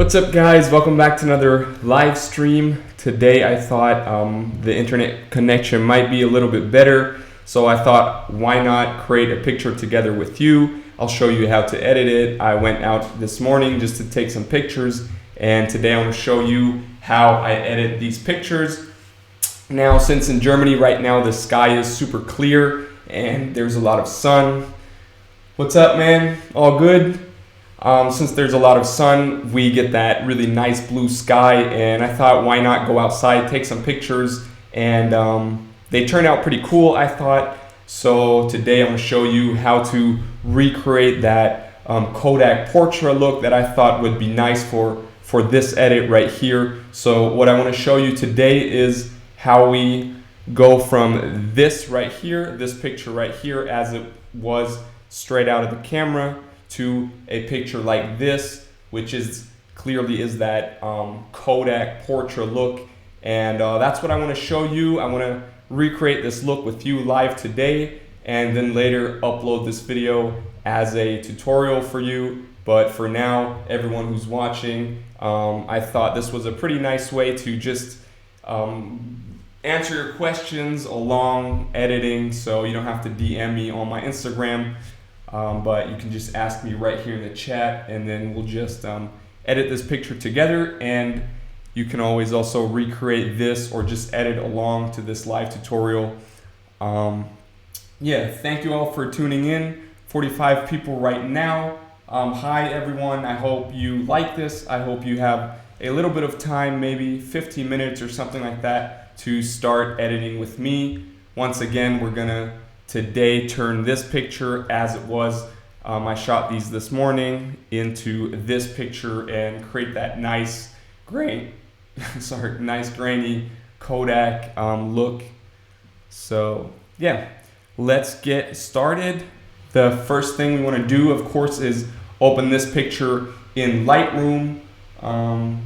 What's up, guys? Welcome back to another live stream. Today I thought the internet connection might be a little bit better, so I thought why not create a picture together with you. I'll show you how to edit it. I went out this morning just to take some pictures, and today I'm going to show you how I edit these pictures. Now, since in Germany right now the sky is super clear and there's a lot of sun. What's up, man? All good? Since there's a lot of sun, we get that really nice blue sky, and I thought why not go outside, take some pictures, and they turned out pretty cool, I thought. So today I'm going to show you how to recreate that Kodak portrait look that I thought would be nice for this edit right here. So what I want to show you today is how we go from this right here, this picture right here as it was straight out of the camera, to a picture like this, which is clearly is that Kodak portrait look, and that's what I want to show you. I want to recreate this look with you live today, and then later upload this video as a tutorial for you. But for now, everyone who's watching, I thought this was a pretty nice way to just answer your questions along editing, so you don't have to DM me on my Instagram. But you can just ask me right here in the chat, and then we'll just edit this picture together, and you can always also recreate this or just edit along to this live tutorial. Yeah, thank you all for tuning in. 45 people right now. Hi everyone, I hope you like this. I hope you have a little bit of time, maybe 15 minutes or something like that, to start editing with me. Once again, we're gonna today turn this picture as it was, I shot these this morning, into this picture and create that nice nice grainy Kodak look. So yeah, let's get started. The first thing we want to do, of course, is open this picture in Lightroom.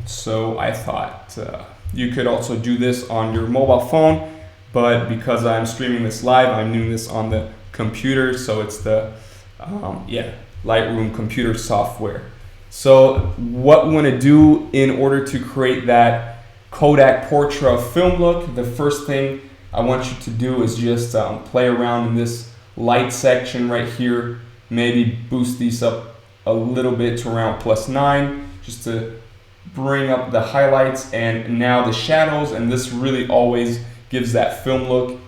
So I thought you could also do this on your mobile phone, but because I'm streaming this live, I'm doing this on the computer, so it's the Lightroom computer software. So what we want to do in order to create that Kodak portrait film look, the first thing I want you to do is just play around in this light section right here. Maybe boost these up a little bit to around +9, just to bring up the highlights and now the shadows, and this really always gives that film look.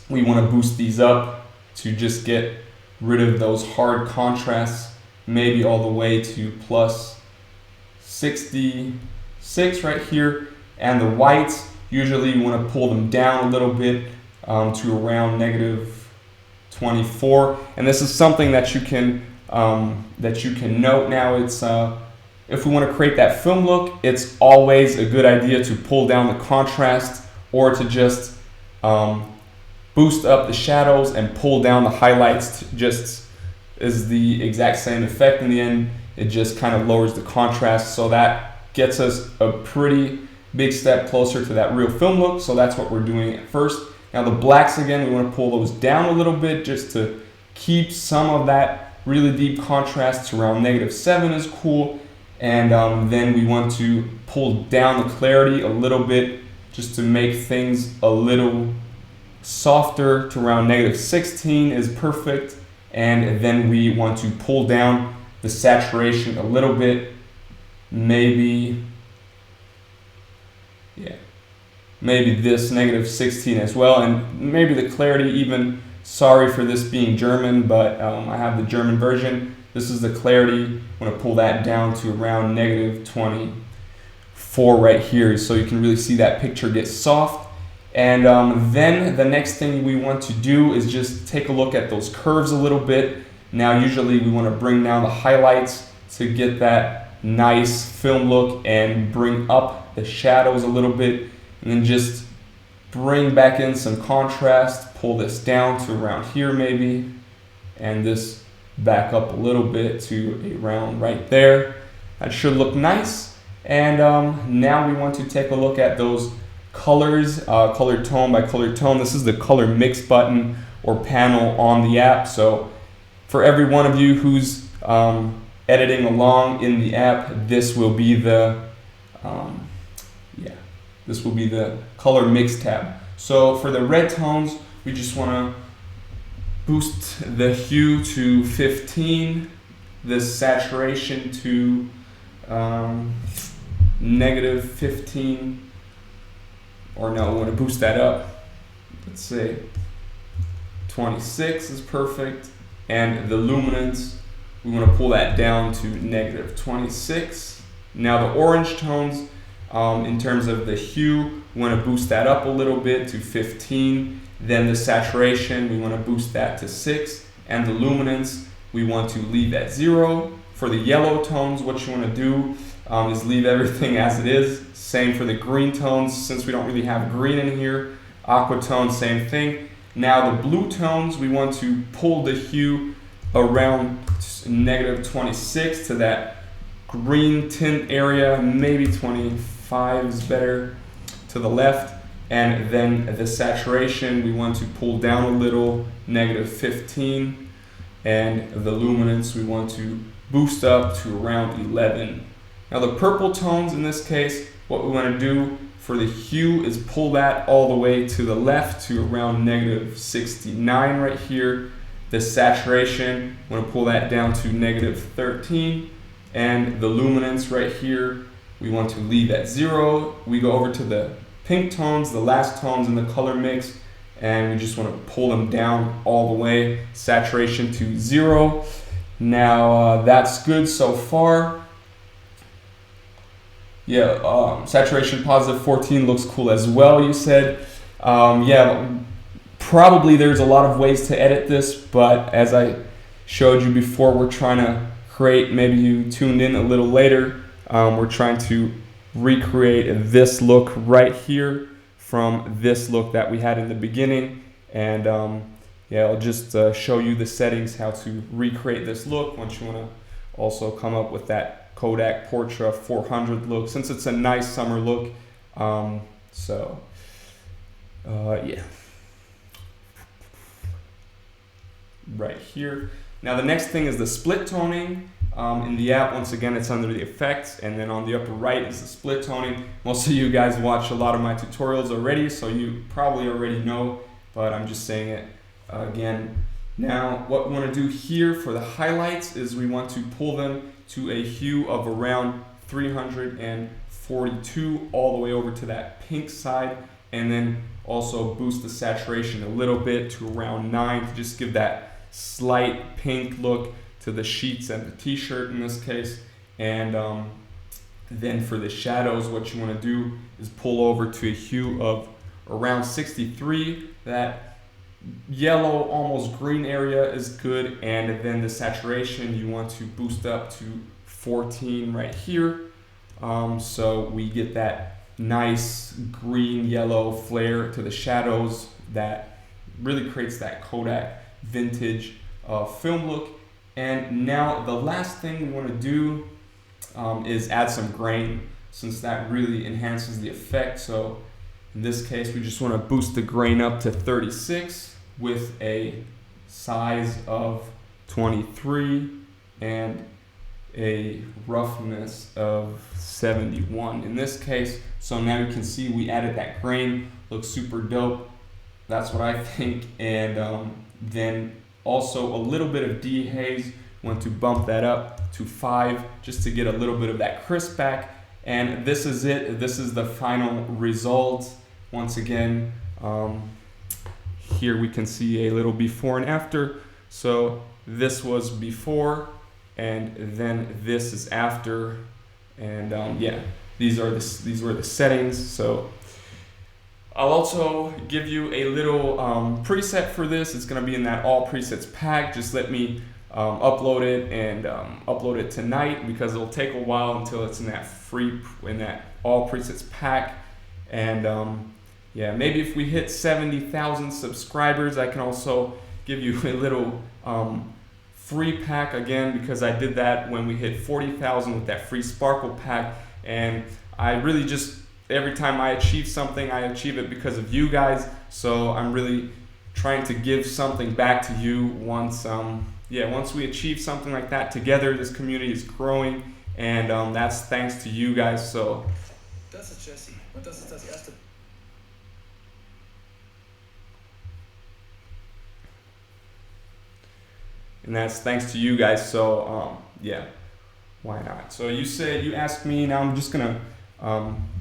We want to boost these up to just get rid of those hard contrasts, maybe all the way to +66 right here. And the whites, usually you want to pull them down a little bit to around -24. And this is something that you can note now. It's if we want to create that film look, it's always a good idea to pull down the contrast, or to just boost up the shadows and pull down the highlights. Just is the exact same effect in the end. It just kind of lowers the contrast, so that gets us a pretty big step closer to that real film look. So that's what we're doing at first. Now the blacks, again, we want to pull those down a little bit just to keep some of that really deep contrast to around -7 is cool. And then we want to pull down the clarity a little bit, just to make things a little softer to around -16 is perfect. And then we want to pull down the saturation a little bit, maybe this -16 as well, and maybe the clarity even, sorry for this being German, but I have the German version. This is the clarity. I'm going to pull that down to around -24 right here, so you can really see that picture get soft. And then the next thing we want to do is just take a look at those curves a little bit. Now usually we want to bring down the highlights to get that nice film look, and bring up the shadows a little bit, and then just bring back in some contrast. Pull this down to around here maybe, and this back up a little bit to around right there. That should look nice. And now we want to take a look at those colors, color tone by color tone. This is the color mix button or panel on the app. So for every one of you who's editing along in the app, this will be the this will be the color mix tab. So for the red tones, we just want to boost the hue to 15, the saturation to negative 15, or no, we want to boost that up. Let's say 26 is perfect, and the luminance, we want to pull that down to negative 26. Now the orange tones, in terms of the hue, we want to boost that up a little bit to 15. Then the saturation, we want to boost that to 6. And the luminance, we want to leave at 0. For the yellow tones, what you want to do is leave everything as it is. Same for the green tones, since we don't really have green in here. Aqua tones, same thing. Now the blue tones, we want to pull the hue around negative 26 to that green tint area, maybe 25 is better to the left. And then the saturation, we want to pull down a little, negative 15. And the luminance, we want to boost up to around 11. Now the purple tones, in this case, what we want to do for the hue is pull that all the way to the left to around negative 69 right here. The saturation, we want to pull that down to negative 13. And the luminance right here, we want to leave at 0. We go over to the pink tones, the last tones in the color mix, and we just want to pull them down all the way, saturation to 0. Now that's good so far. Yeah, saturation positive 14 looks cool as well, you said. Yeah, probably there's a lot of ways to edit this, but as I showed you before, we're trying to create, maybe you tuned in a little later, we're trying to recreate this look right here from this look that we had in the beginning. And yeah, I'll just show you the settings, how to recreate this look once you want to also come up with that Kodak Portra 400 look, since it's a nice summer look. Yeah. Right here. Now the next thing is the split toning. In the app, once again, it's under the effects, and then on the upper right is the split toning. Most of you guys watch a lot of my tutorials already, so you probably already know, but I'm just saying it again. Now, what we want to do here for the highlights is we want to pull them to a hue of around 342 all the way over to that pink side, and then also boost the saturation a little bit to around 9 to just give that slight pink look to the sheets and the t-shirt in this case. And then for the shadows, what you want to do is pull over to a hue of around 63. That yellow, almost green area is good. And then the saturation, you want to boost up to 14 right here. So we get that nice green yellow flare to the shadows that really creates that Kodak vintage film look. And now the last thing we want to do is add some grain, since that really enhances the effect. So in this case, we just want to boost the grain up to 36 with a size of 23 and a roughness of 71 in this case. So now you can see we added that grain, looks super dope. That's what I think. And then also a little bit of dehaze, want to bump that up to 5 just to get a little bit of that crisp back. And this is it. This is the final result. Once again, here we can see a little before and after. So this was before, and then this is after. And yeah, these were the settings. So I'll also give you a little preset for this. It's going to be in that all presets pack. Just let me upload it and upload it tonight, because it'll take a while until it's in that all presets pack. And yeah, maybe if we hit 70,000 subscribers, I can also give you a little free pack again, because I did that when we hit 40,000 with that free sparkle pack. And I really just, every time I achieve something, I achieve it because of you guys. So I'm really trying to give something back to you once yeah, once we achieve something like that together, this community is growing, and that's thanks to you guys. So Das ist Jesse und das ist das erste. And that's thanks to you guys. So yeah, why not? So you asked me. Now I'm just gonna,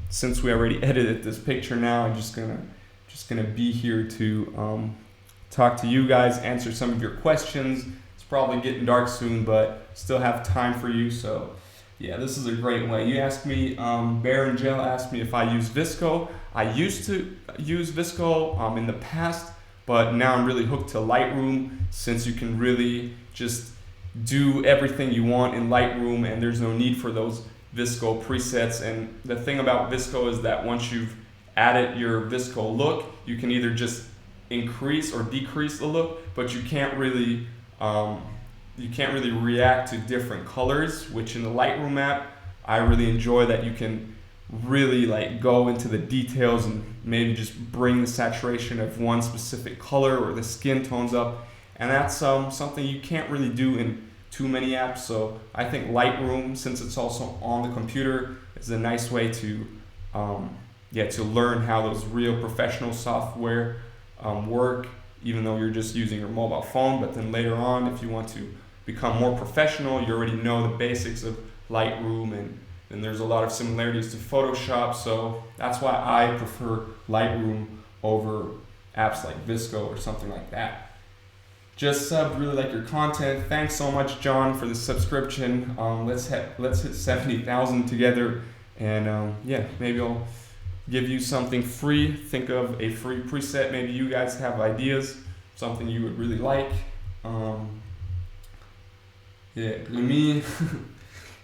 since we already edited this picture, now I'm just gonna be here to talk to you guys, answer some of your questions. It's probably getting dark soon, but still have time for you. So yeah, this is a great way. You asked me, Baron Gel asked me if I use Visco. I used to use Visco in the past, but now I'm really hooked to Lightroom, since you can really just do everything you want in Lightroom and there's no need for those Visco presets. And the thing about Visco is that once you've added your Visco look, you can either just increase or decrease the look, but you can't really react to different colors, which in the Lightroom app, I really enjoy that you can really like go into the details and maybe just bring the saturation of one specific color or the skin tones up. And that's something you can't really do in too many apps. So I think Lightroom, since it's also on the computer, is a nice way to to learn how those real professional software work, even though you're just using your mobile phone. But then later on, if you want to become more professional, you already know the basics of Lightroom, and there's a lot of similarities to Photoshop. So that's why I prefer Lightroom over apps like Visco or something like that. Just really like your content. Thanks so much, John, for the subscription. Let's hit 70,000 together, and yeah, maybe I'll give you something free. Think of a free preset. Maybe you guys have ideas, something you would really like. Yeah, me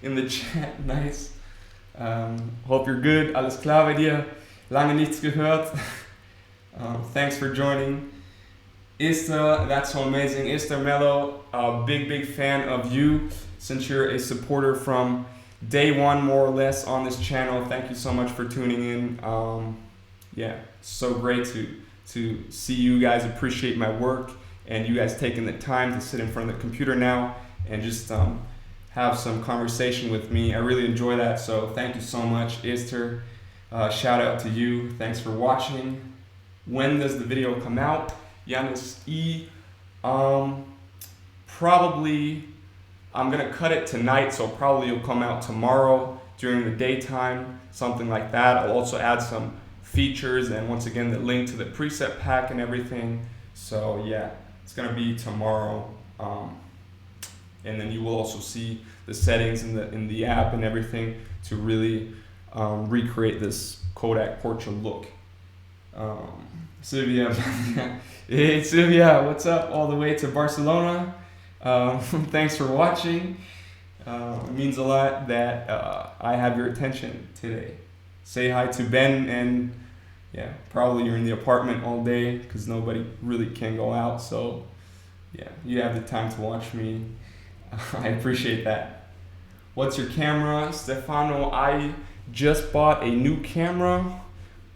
in the chat, nice. Hope you're good. Alles klar bei dir? Lange nichts gehört. Thanks for joining. Esther, that's so amazing. Esther Mello, a big fan of you, since you're a supporter from day one, more or less, on this channel. Thank you so much for tuning in. Yeah, so great to see you guys appreciate my work, and you guys taking the time to sit in front of the computer now and just have some conversation with me. I really enjoy that, so thank you so much, Esther. Shout out to you. Thanks for watching. When does the video come out? Yanis E. Probably, I'm gonna cut it tonight, so probably it'll come out tomorrow during the daytime, something like that. I'll also add some features and once again the link to the preset pack and everything. So yeah, it's gonna be tomorrow, and then you will also see the settings in the app and everything to really recreate this Kodak portrait look. Sylvia, hey Sylvia, what's up? All the way to Barcelona. Thanks for watching. It means a lot that I have your attention today. Say hi to Ben, and yeah, probably you're in the apartment all day because nobody really can go out. So yeah, you have the time to watch me. I appreciate that. What's your camera, Stefano? I just bought a new camera.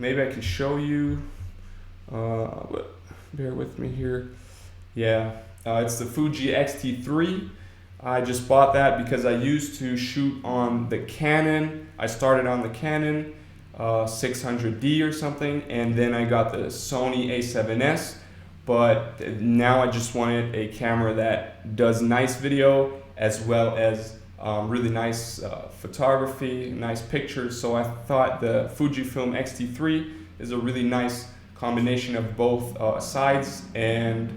Maybe I can show you. But bear with me here. Yeah, it's the Fuji X-T3. I just bought that because I used to shoot on the Canon. I started on the Canon 600D or something, and then I got the Sony A7S. But now I just wanted a camera that does nice video as well as really nice photography, nice pictures. So I thought the Fujifilm X-T3 is a really nice combination of both sides, and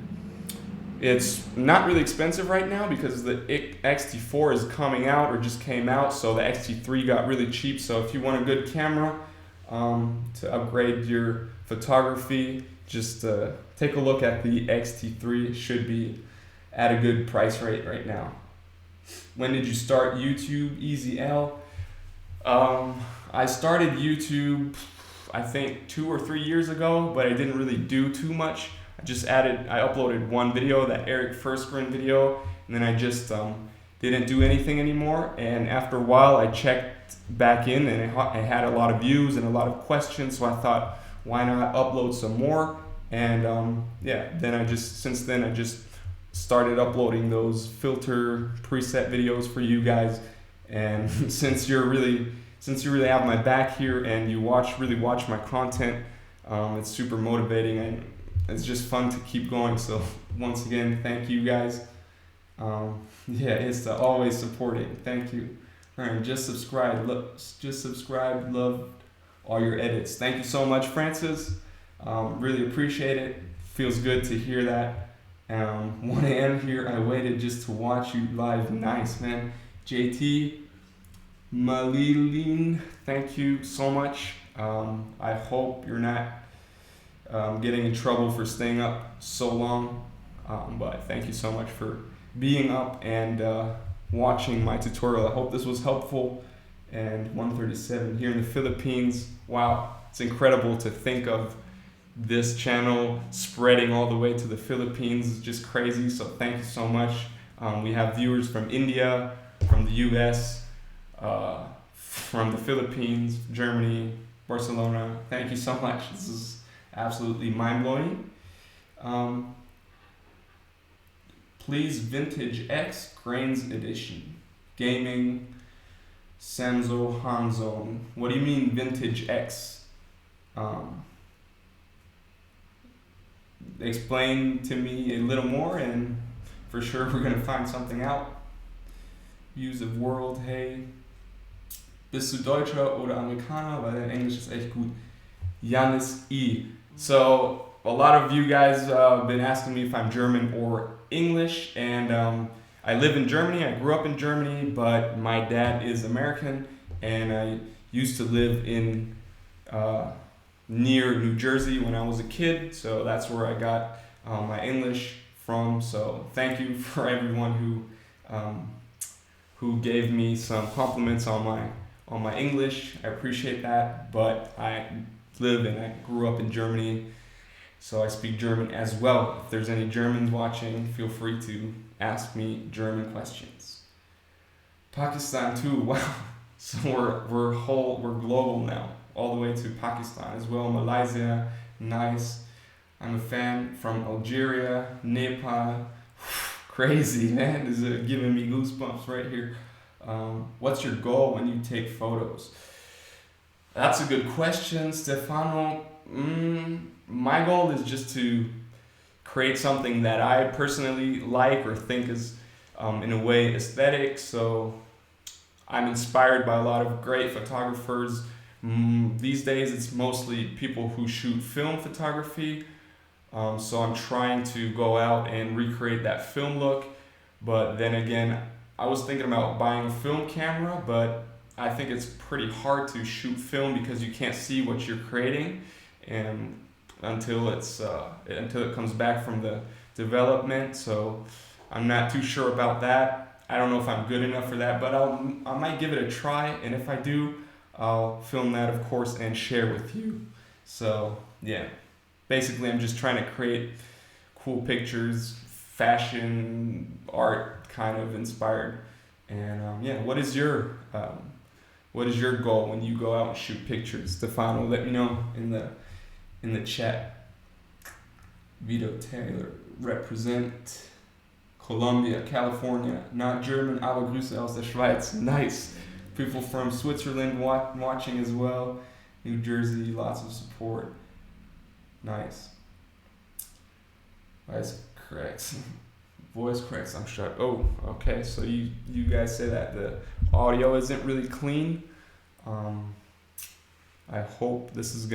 it's not really expensive right now because the X-T4 is coming out or just came out, so the X-T3 got really cheap. So if you want a good camera to upgrade your photography, just take a look at the X-T3. It should be at a good price rate right now. When did you start YouTube? Easy L. I started YouTube I think 2 or 3 years ago, but I didn't really do too much. I uploaded one video, that Eric Firstgren video, and then I just didn't do anything anymore. And after a while, I checked back in, and I had a lot of views and a lot of questions, so I thought, why not upload some more? And yeah, since then I just started uploading those filter preset videos for you guys. And since you really have my back here and you really watch my content, it's super motivating and it's just fun to keep going. So once again, thank you guys. It's always supporting. Thank you. All right, just subscribe. Love all your edits. Thank you so much, Francis. Really appreciate it. Feels good to hear that. 1 a.m. here. I waited just to watch you live. Nice, man. JT, Malilin, thank you so much. I hope you're not getting in trouble for staying up so long. But thank you so much for being up and watching my tutorial. I hope this was helpful. And 137 here in the Philippines. Wow, it's incredible to think of this channel spreading all the way to the Philippines. It's just crazy. So thank you so much. We have viewers from India, from the US, from the Philippines, Germany, Barcelona. Thank you so much. This is absolutely mind-blowing. Please Vintage X Grains Edition. Gaming, Samzo Hanzone. What do you mean Vintage X? Explain to me a little more and for sure we're gonna find something out. Use of World, hey. Bist du Deutscher oder Amerikaner? Weil dein Englisch ist echt gut. Janis E. So a lot of you guys have been asking me if I'm German or English, and I live in Germany. I grew up in Germany, but my dad is American, and I used to live in near New Jersey when I was a kid, so that's where I got my English from. So thank you for everyone who gave me some compliments on my English. I appreciate that, but I live and I grew up in Germany, so I speak German as well. If there's any Germans watching, feel free to ask me German questions. Pakistan too, wow. So we're global now, all the way to Pakistan as well. Malaysia, nice. I'm a fan from Algeria, Nepal. Crazy, man. This is giving me goosebumps right here. What's your goal when you take photos? That's a good question, Stefano. My goal is just to create something that I personally like or think is in a way aesthetic. So I'm inspired by a lot of great photographers. These days it's mostly people who shoot film photography. So I'm trying to go out and recreate that film look. But then again, I was thinking about buying a film camera, but I think it's pretty hard to shoot film because you can't see what you're creating, and until it comes back from the development. So I'm not too sure about that. I don't know if I'm good enough for that, but I might give it a try, and if I do, I'll film that, of course, and share with you. So yeah, basically I'm just trying to create cool pictures, fashion, art kind of inspired. And what is your goal when you go out and shoot pictures? Stefano, let me know in the chat. Vito Taylor, represent Colombia, California, not German, aber Grüße aus der Schweiz. Nice. People from Switzerland watching as well. New Jersey, lots of support. Nice. Voice cracks, I'm shut. Oh, okay. So you guys say that the audio isn't really clean. I hope this is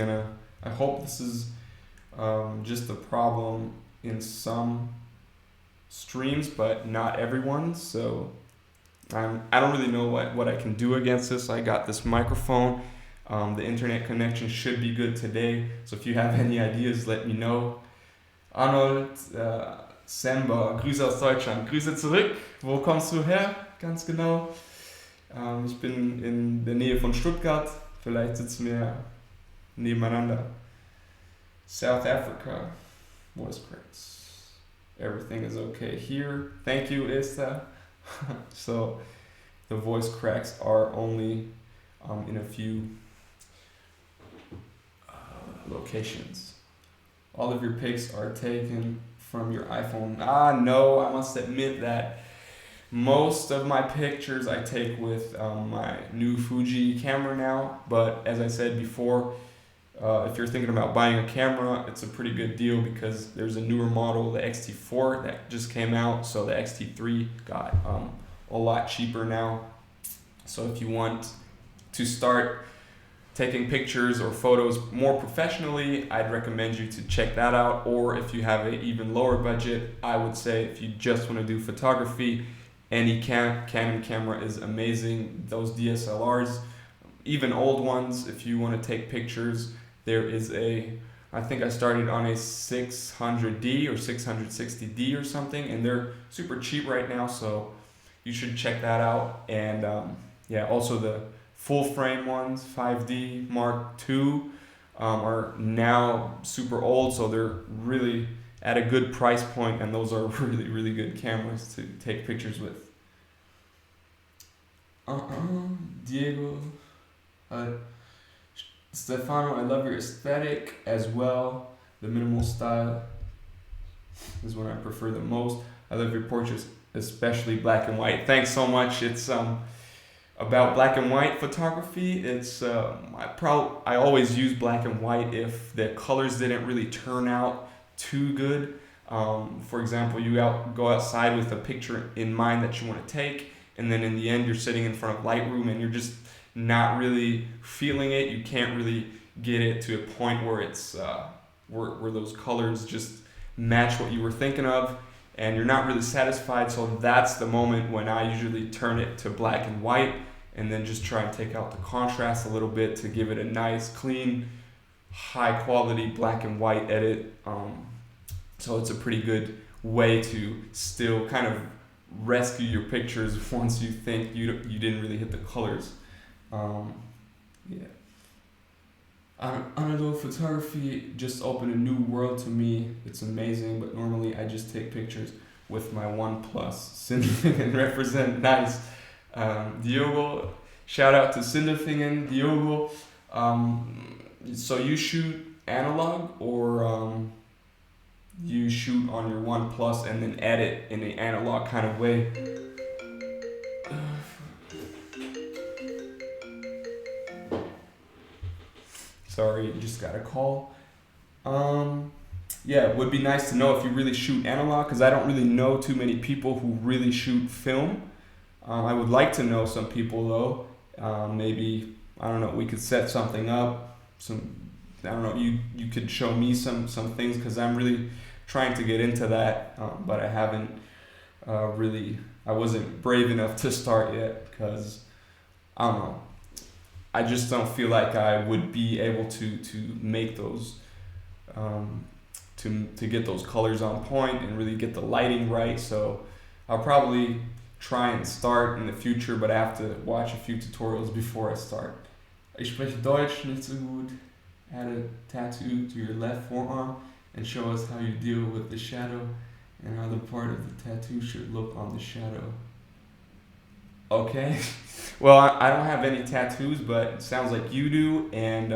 just a problem in some streams, but not everyone. So I don't really know what I can do against this. I got this microphone. The internet connection should be good today. So if you have any ideas, let me know. Arnold, Semba, Grüße aus Deutschland. Grüße zurück. Wo kommst du her? Ganz genau. Ich bin in der Nähe von Stuttgart. Vielleicht sitzen wir nebeneinander. South Africa. Voice cracks. Everything is okay here. Thank you, Ista. So the voice cracks are only in a few locations. All of your pics are taken from your iPhone. No, I must admit that most of my pictures I take with my new Fuji camera now. But as I said before, if you're thinking about buying a camera, it's a pretty good deal because there's a newer model, the X-T4, that just came out. So the X-T3 got a lot cheaper now. So if you want to start taking pictures or photos more professionally, I'd recommend you to check that out. Or if you have an even lower budget, I would say if you just want to do photography, any Canon camera is amazing. Those DSLRs, even old ones, if you want to take pictures, there is I think I started on a 600D or 660D or something, and they're super cheap right now, so you should check that out. And also the full frame ones, 5D Mark II, are now super old, so they're really at a good price point, and those are really, really good cameras to take pictures with. Diego, Stefano, I love your aesthetic as well. The minimal style is what I prefer the most. I love your portraits, especially black and white. Thanks so much. It's about black and white photography. It's I always use black and white if the colors didn't really turn out too good. For example, you go outside with a picture in mind that you want to take, and then in the end you're sitting in front of Lightroom and you're just not really feeling it. You can't really get it to a point where it's where those colors just match what you were thinking of, and you're not really satisfied. So that's the moment when I usually turn it to black and white, and then just try and take out the contrast a little bit to give it a nice, clean, high quality black and white edit. So it's a pretty good way to still kind of rescue your pictures once you think you didn't really hit the colors. Analog photography just opened a new world to me. It's amazing, but normally I just take pictures with my OnePlus. Sindelfingen represent nice. Diogo, shout out to Sindelfingen, Diogo. So you shoot analog, or you shoot on your OnePlus and then edit in an analog kind of way? Sorry, just got a call. It would be nice to know if you really shoot analog, because I don't really know too many people who really shoot film. I would like to know some people though. Maybe, I don't know, we could set something up. You could show me some things, because I'm really trying to get into that, but I haven't I wasn't brave enough to start yet, because I don't know. I just don't feel like I would be able to make those, to get those colors on point and really get the lighting right. So I'll probably try and start in the future, but I have to watch a few tutorials before I start. Ich spreche Deutsch nicht so gut. Add a tattoo to your left forearm and show us how you deal with the shadow and how the part of the tattoo should look on the shadow. Okay. Well, I don't have any tattoos, but it sounds like you do, and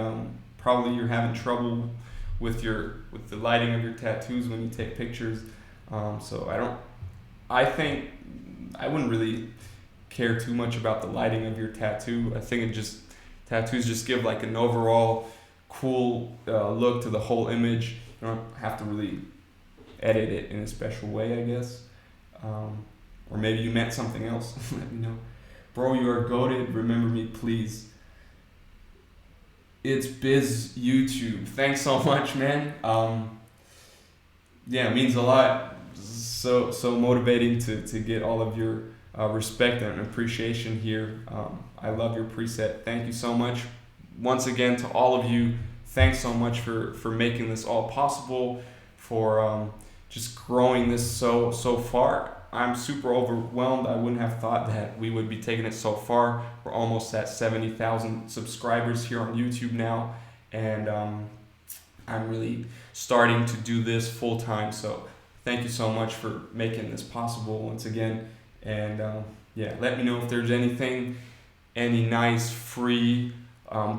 probably you're having trouble with the lighting of your tattoos when you take pictures. So I think I wouldn't really care too much about the lighting of your tattoo. I think tattoos just give like an overall cool look to the whole image. You don't have to really edit it in a special way, I guess. Or maybe you meant something else. Let me know. Bro, you are goated. Remember me, please. It's Biz YouTube. Thanks so much, man. It means a lot. So motivating to get all of your respect and appreciation here. I love your preset. Thank you so much. Once again, to all of you, thanks so much for making this all possible, for just growing this so far. I'm super overwhelmed. I wouldn't have thought that we would be taking it so far. We're almost at 70,000 subscribers here on YouTube now, and I'm really starting to do this full time. So thank you so much for making this possible once again. And let me know if there's any nice free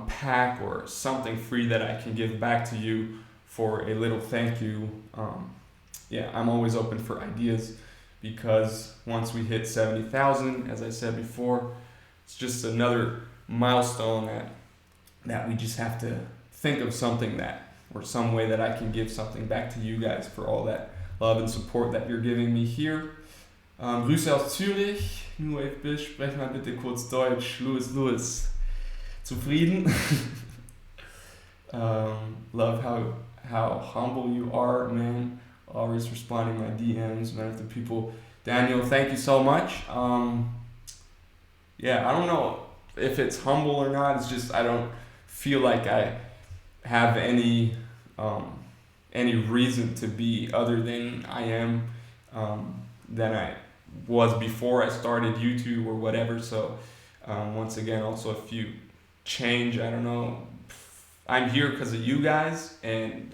pack or something free that I can give back to you for a little thank you. yeah, I'm always open for ideas because once we hit 70,000, as I said before, it's just another milestone that we just have to think of something that, or some way that I can give something back to you guys for all that love and support that you're giving me here. Grüße aus Zürich. Nur FB, sprech mal bitte kurz Deutsch. Louis. Zufrieden? Love how humble you are, man. Always responding my DMs, man, of the people. Daniel, thank you so much. Yeah, I don't know if it's humble or not. It's just I don't feel like I have any reason to be other than I am than I was before I started YouTube or whatever. So once again, also if you change, I don't know, I'm here because of you guys, and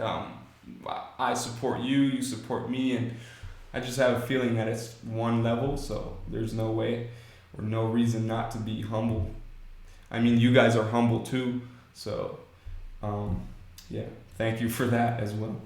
I support you, you support me, and I just have a feeling that it's one level, so there's no way or no reason not to be humble. I mean, you guys are humble too, so yeah, thank you for that as well.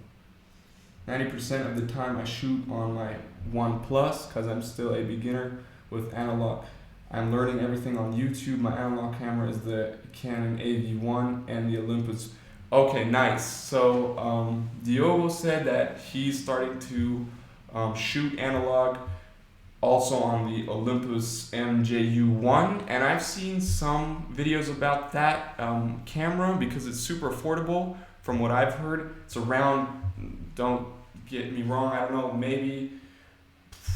90% of the time I shoot on my One Plus because I'm still a beginner with analog. I'm learning everything on YouTube. My analog camera is the Canon AV1 and the Olympus. Okay, nice. So Diogo said that he's starting to shoot analog also on the Olympus MJU1, and I've seen some videos about that camera because it's super affordable from what I've heard. It's around, don't get me wrong, I don't know, maybe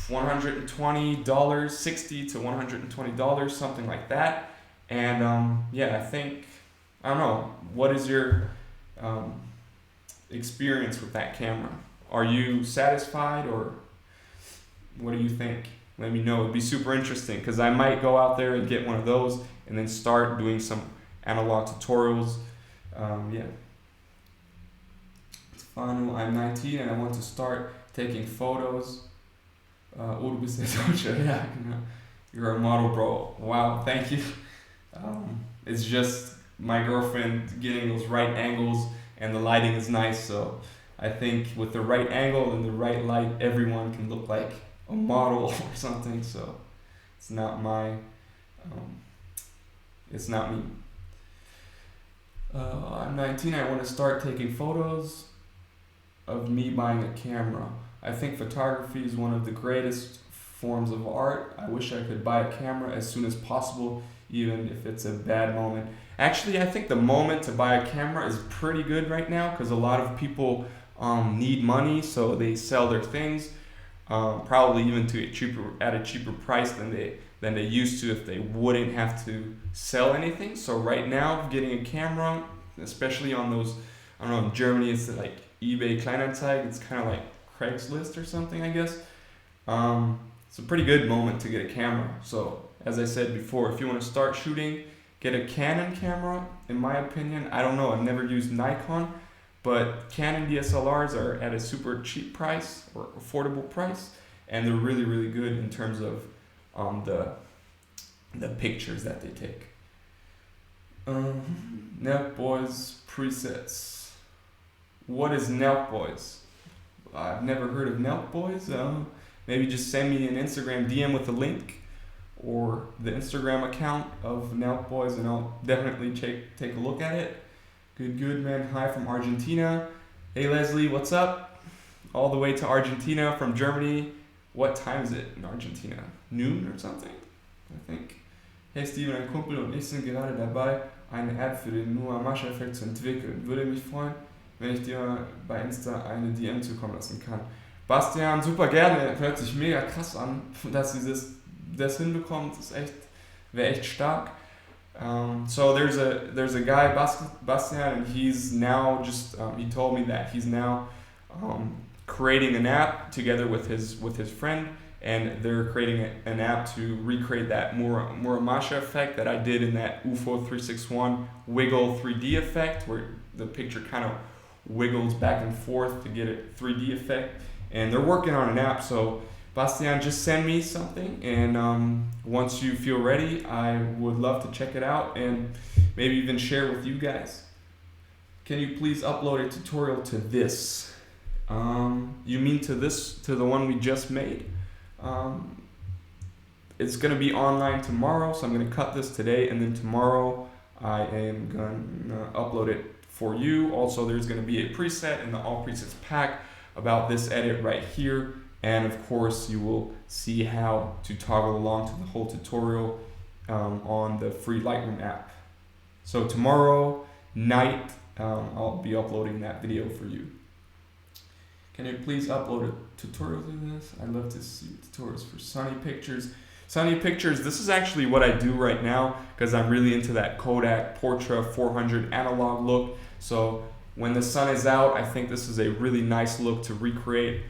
$120, $60 to $120, something like that. And yeah, I think, I don't know, what is your experience with that camera? Are you satisfied, or what do you think? Let me know. It'd be super interesting because I might go out there and get one of those and then start doing some analog tutorials. Yeah. It's fun. I'm 19 and I want to start taking photos. Oh, du bist der Deutsche. Yeah, genau. You're a model, bro. Wow, thank you. It's just my girlfriend getting those right angles, and the lighting is nice, so I think with the right angle and the right light, everyone can look like a model or something. So it's not it's not me. I'm 19. I want to start taking photos of me buying a camera. I think photography is one of the greatest forms of art. I wish I could buy a camera as soon as possible, even if it's a bad moment. Actually, I think the moment to buy a camera is pretty good right now because a lot of people need money, so they sell their things, probably even at a cheaper price than they used to if they wouldn't have to sell anything. So right now, getting a camera, especially on those, I don't know, in Germany it's like eBay Kleinanzeigen, it's kind of like Craigslist or something, I guess. It's a pretty good moment to get a camera. So as I said before, if you want to start shooting, get a Canon camera. In my opinion, I don't know, I've never used Nikon, but Canon DSLRs are at a super cheap price or affordable price, and they're really, really good in terms of the pictures that they take. Nelk Boys presets. What is Nelk Boys? I've never heard of Nelk Boys. Maybe just send me an Instagram DM with a link or the Instagram account of Nelk Boys, and I'll definitely take a look at it. Good, man. Hi from Argentina. Hey, Leslie, what's up? All the way to Argentina from Germany. What time is it in Argentina? Noon or something, I think. Hey, Steven, ein Kumpel und ich sind gerade dabei, eine App für den Nuamash-Effekt zu entwickeln. Würde mich freuen, wenn ich dir bei Insta eine DM zukommen lassen kann. Bastian, super gerne. Hört sich mega krass an, dass sie das hinbekommt. Das ist echt, wäre echt stark. So there's a guy, Bastian, and he's now just he told me that he's now creating an app together with his friend, and they're creating an app to recreate that Muramasa effect that I did in that UFO 361 wiggle 3D effect, where the picture kind of wiggles back and forth to get a 3D effect. And they're working on an app, so Bastian, just send me something, and once you feel ready, I would love to check it out and maybe even share with you guys. Can you please upload a tutorial to this? You mean to the one we just made? It's gonna be online tomorrow, so I'm gonna cut this today, and then tomorrow I am gonna upload it for you. Also, there's gonna be a preset in the all presets pack about this edit right here, and of course you will see how to toggle along to the whole tutorial on the free Lightroom app. So tomorrow night I'll be uploading that video for you. Can you please upload a tutorial to this? I'd love to see tutorials for sunny pictures. Sunny pictures, this is actually what I do right now because I'm really into that Kodak Portra 400 analog look. So when the sun is out, I think this is a really nice look to recreate.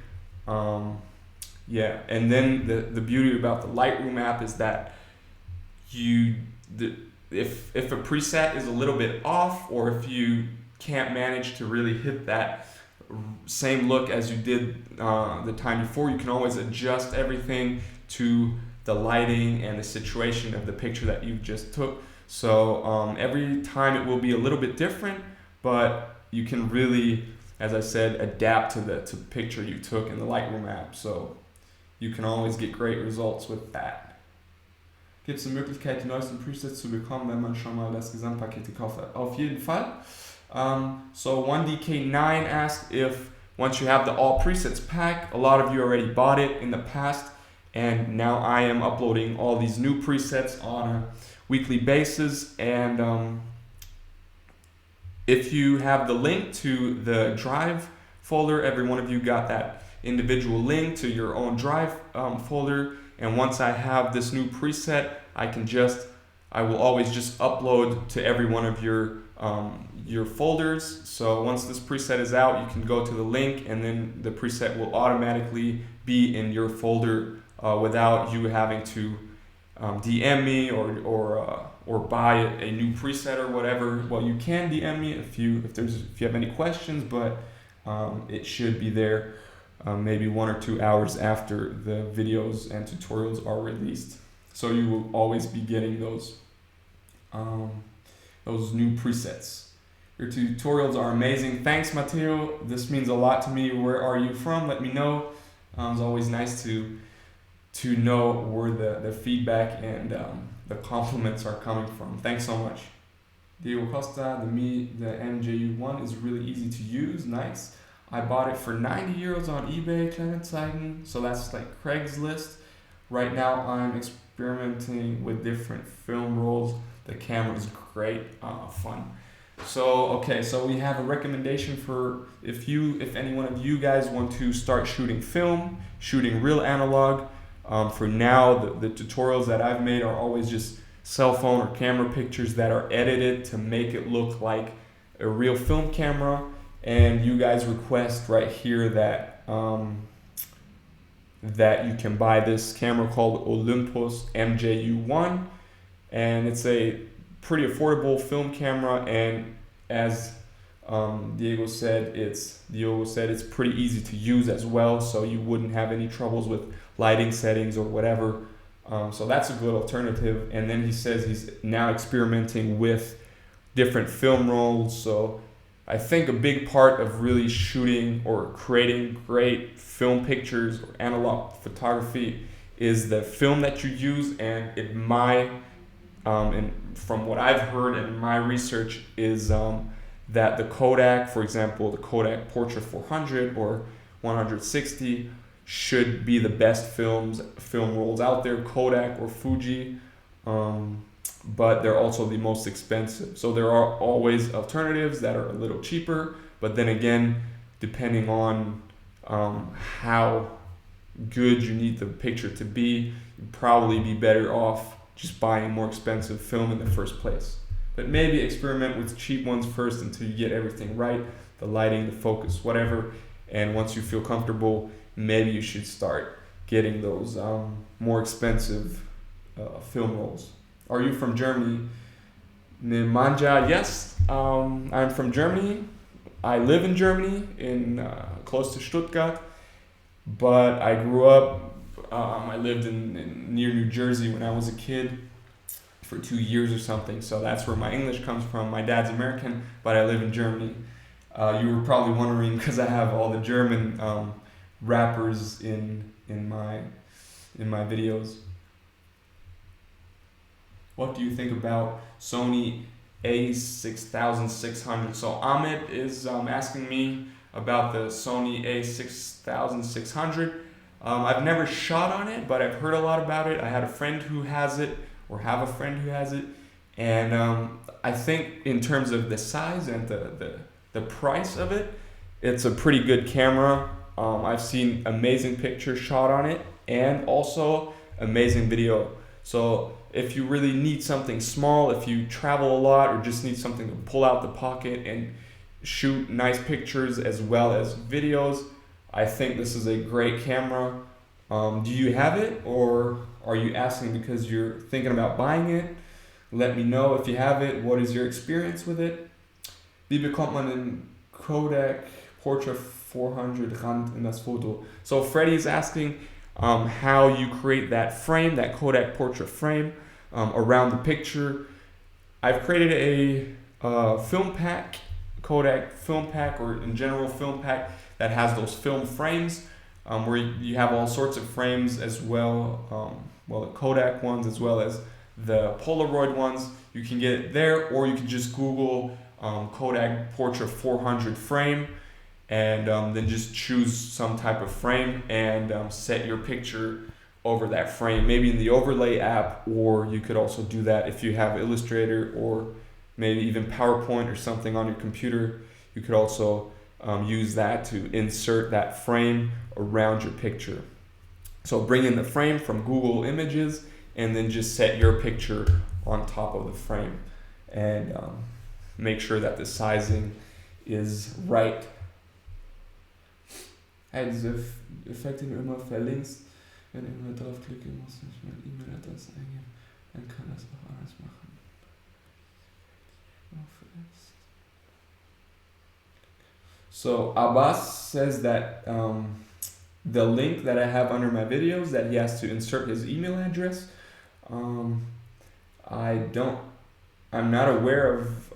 Yeah, and then the beauty about the Lightroom app is that if a preset is a little bit off, or if you can't manage to really hit that same look as you did the time before, you can always adjust everything to the lighting and the situation of the picture that you just took. So every time it will be a little bit different, but you can really, as I said, adapt to the picture you took in the Lightroom app. So you can always get great results with that. Gibt es eine Möglichkeit, die neuesten Presets zu bekommen, wenn man schon mal das Gesamtpaket gekauft hat? Auf jeden Fall. So 1DK9 asked if once you have the all presets pack, a lot of you already bought it in the past, and now I am uploading all these new presets on a weekly basis. And if you have the link to the Drive folder, every one of you got that individual link to your own Drive folder. And once I have this new preset, I will always just upload to every one of your folders. So once this preset is out, you can go to the link, and then the preset will automatically be in your folder without you having to DM me or buy a new preset or whatever. Well, you can DM me if you have any questions, but it should be there maybe 1 or 2 hours after the videos and tutorials are released. So you will always be getting those new presets. Your tutorials are amazing. Thanks, Matteo. This means a lot to me. Where are you from? Let me know. It's always nice to know where the feedback and the compliments are coming from. Thanks so much. Diego Costa, the MJU1 is really easy to use. Nice. I bought it for 90 euros on eBay, Kleinanzeigen. So that's like Craigslist. Right now I'm experimenting with different film rolls. The camera is great, fun. So okay, so we have a recommendation for if any one of you guys want to start shooting film, shooting real analog. For now, the tutorials that I've made are always just cell phone or camera pictures that are edited to make it look like a real film camera. And you guys request right here that that you can buy this camera called Olympus MJU1, and it's a pretty affordable film camera, and as Diego said it's pretty easy to use as well, so you wouldn't have any troubles with lighting settings or whatever. So that's a good alternative. And then he says he's now experimenting with different film rolls. So I think a big part of really shooting or creating great film pictures or analog photography is the film that you use. And and from what I've heard in my research is that the Kodak, for example, the Kodak Portra 400 or 160 should be the best film rolls out there, Kodak or Fuji. But they're also the most expensive. So there are always alternatives that are a little cheaper, but then again, depending on how good you need the picture to be, you'd probably be better off just buying more expensive film in the first place. But maybe experiment with cheap ones first until you get everything right, the lighting, the focus, whatever. And once you feel comfortable, maybe you should start getting those more expensive film rolls. Are you from Germany? Nemanja, yes, I'm from Germany. I live in Germany, close to Stuttgart, but I grew up, I lived near New Jersey when I was a kid for 2 years or something, so that's where my English comes from. My dad's American, but I live in Germany. You were probably wondering because I have all the German rappers in my videos. What do you think about Sony A6600? So Ahmed is asking me about the Sony A6600. I've never shot on it, but I've heard a lot about it. I had a friend who has it, or have a friend who has it, and I think in terms of the size and the price of it, it's a pretty good camera. I've seen amazing pictures shot on it, and also amazing video. So if you really need something small, if you travel a lot, or just need something to pull out the pocket and shoot nice pictures as well as videos, I think this is a great camera. Do you have it, or are you asking because you're thinking about buying it? Let me know if you have it. What is your experience with it? Wie bekommt man den Kodak Portra 400 Rand in das Foto? So Freddie's asking how you create that frame, that Kodak Portra frame around the picture. I've created a film pack, Kodak film pack, or in general film pack that has those film frames where you have all sorts of frames as well, the Kodak ones as well as the Polaroid ones. You can get it there, or you can just Google Kodak Portra 400 frame, and then just choose some type of frame and set your picture over that frame, maybe in the overlay app, or you could also do that if you have Illustrator or maybe even PowerPoint or something on your computer. You could also use that to insert that frame around your picture. So bring in the frame from Google Images and then just set your picture on top of the frame, and make sure that the sizing is right. Diese Effekte immer verlinkst, wenn du immer draufklicken musst, nicht mehr E-Mail-Adresse eingeben, dann kann das auch alles machen. So Abbas says that the link that I have under my videos, that he has to insert his email address. I'm not aware of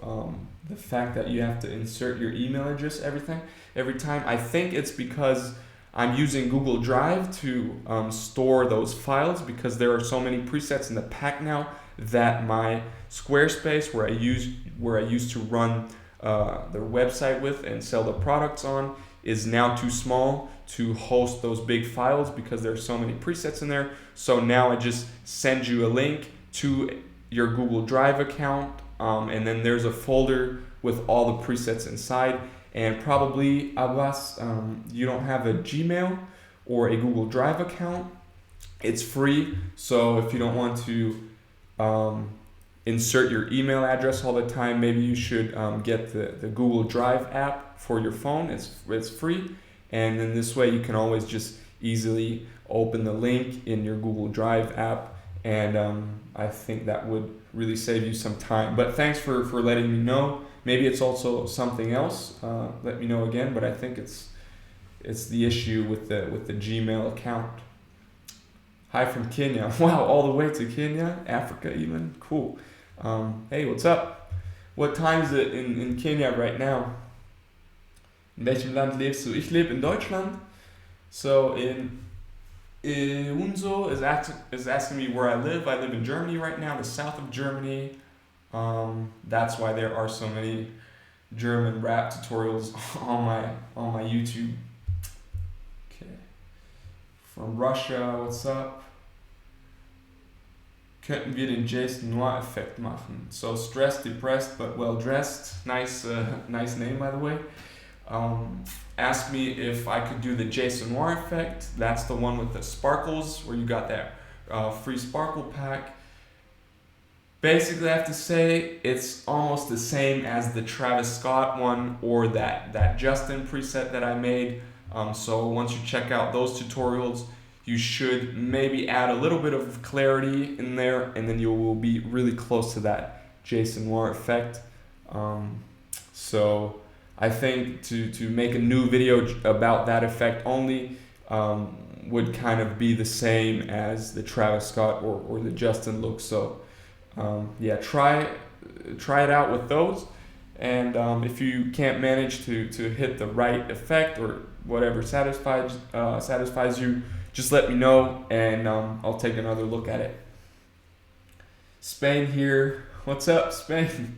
the fact that you have to insert your email address every time. I think it's because I'm using Google Drive to store those files, because there are so many presets in the pack now that my Squarespace, where I used to run their website with and sell the products on, is now too small to host those big files because there are so many presets in there. So now I just send you a link to your Google Drive account, and then there's a folder with all the presets inside. And probably, Abbas, you don't have a Gmail or a Google Drive account. It's free, so if you don't want to insert your email address all the time, maybe you should get the Google Drive app for your phone. It's free, and then this way you can always just easily open the link in your Google Drive app, and I think that would really save you some time. But thanks for letting me know. Maybe it's also something else. Let me know again, but I think it's the issue with the Gmail account. Hi from Kenya. Wow, all the way to Kenya, Africa even. Cool. Hey, what's up? What time is it in Kenya right now? In welchem Land lebst du? Ich lebe in Deutschland. So Unzo is asking me where I live. I live in Germany right now, the south of Germany. That's why there are so many German rap tutorials on my YouTube. Okay. From Russia, what's up? Könnten wir den Jason Noir Effekt machen? So stressed, depressed, but well dressed. Nice name, by the way. Asked me if I could do the Jason Noir effect. That's the one with the sparkles, where you got that free sparkle pack. Basically, I have to say it's almost the same as the Travis Scott one or that Justin preset that I made. So once you check out those tutorials, you should maybe add a little bit of clarity in there, and then you will be really close to that Jason Noir effect. So I think to make a new video about that effect only would kind of be the same as the Travis Scott or the Justin look. So yeah, try it out with those, And if you can't manage to hit the right effect or whatever satisfies you, just let me know, and I'll take another look at it. Spain here. What's up, Spain?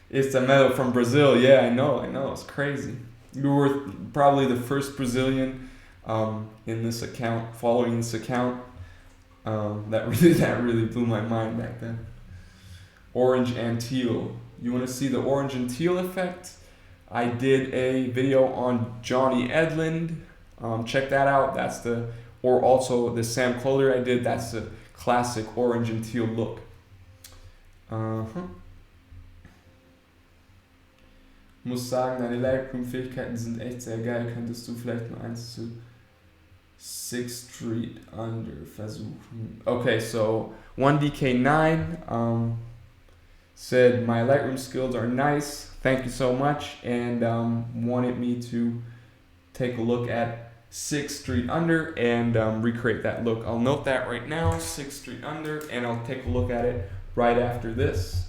It's a medal from Brazil. Yeah, I know. It's crazy. You were probably the first Brazilian in this account, following this account. That really blew my mind back then. Orange and teal. You want to see the orange and teal effect? I did a video on Johnny Edlund. Check that out. Or also the Sam Cloder I did. That's the classic orange and teal look. Muss sagen, deine Lightroom-Fähigkeiten sind echt sehr geil. Könntest du vielleicht mal eins zu 6th Street Under versuchen? Okay, so 1DK9 said my Lightroom skills are nice. Thank you so much, and wanted me to take a look at 6th Street Under and recreate that look. I'll note that right now, 6th Street Under, and I'll take a look at it right after this.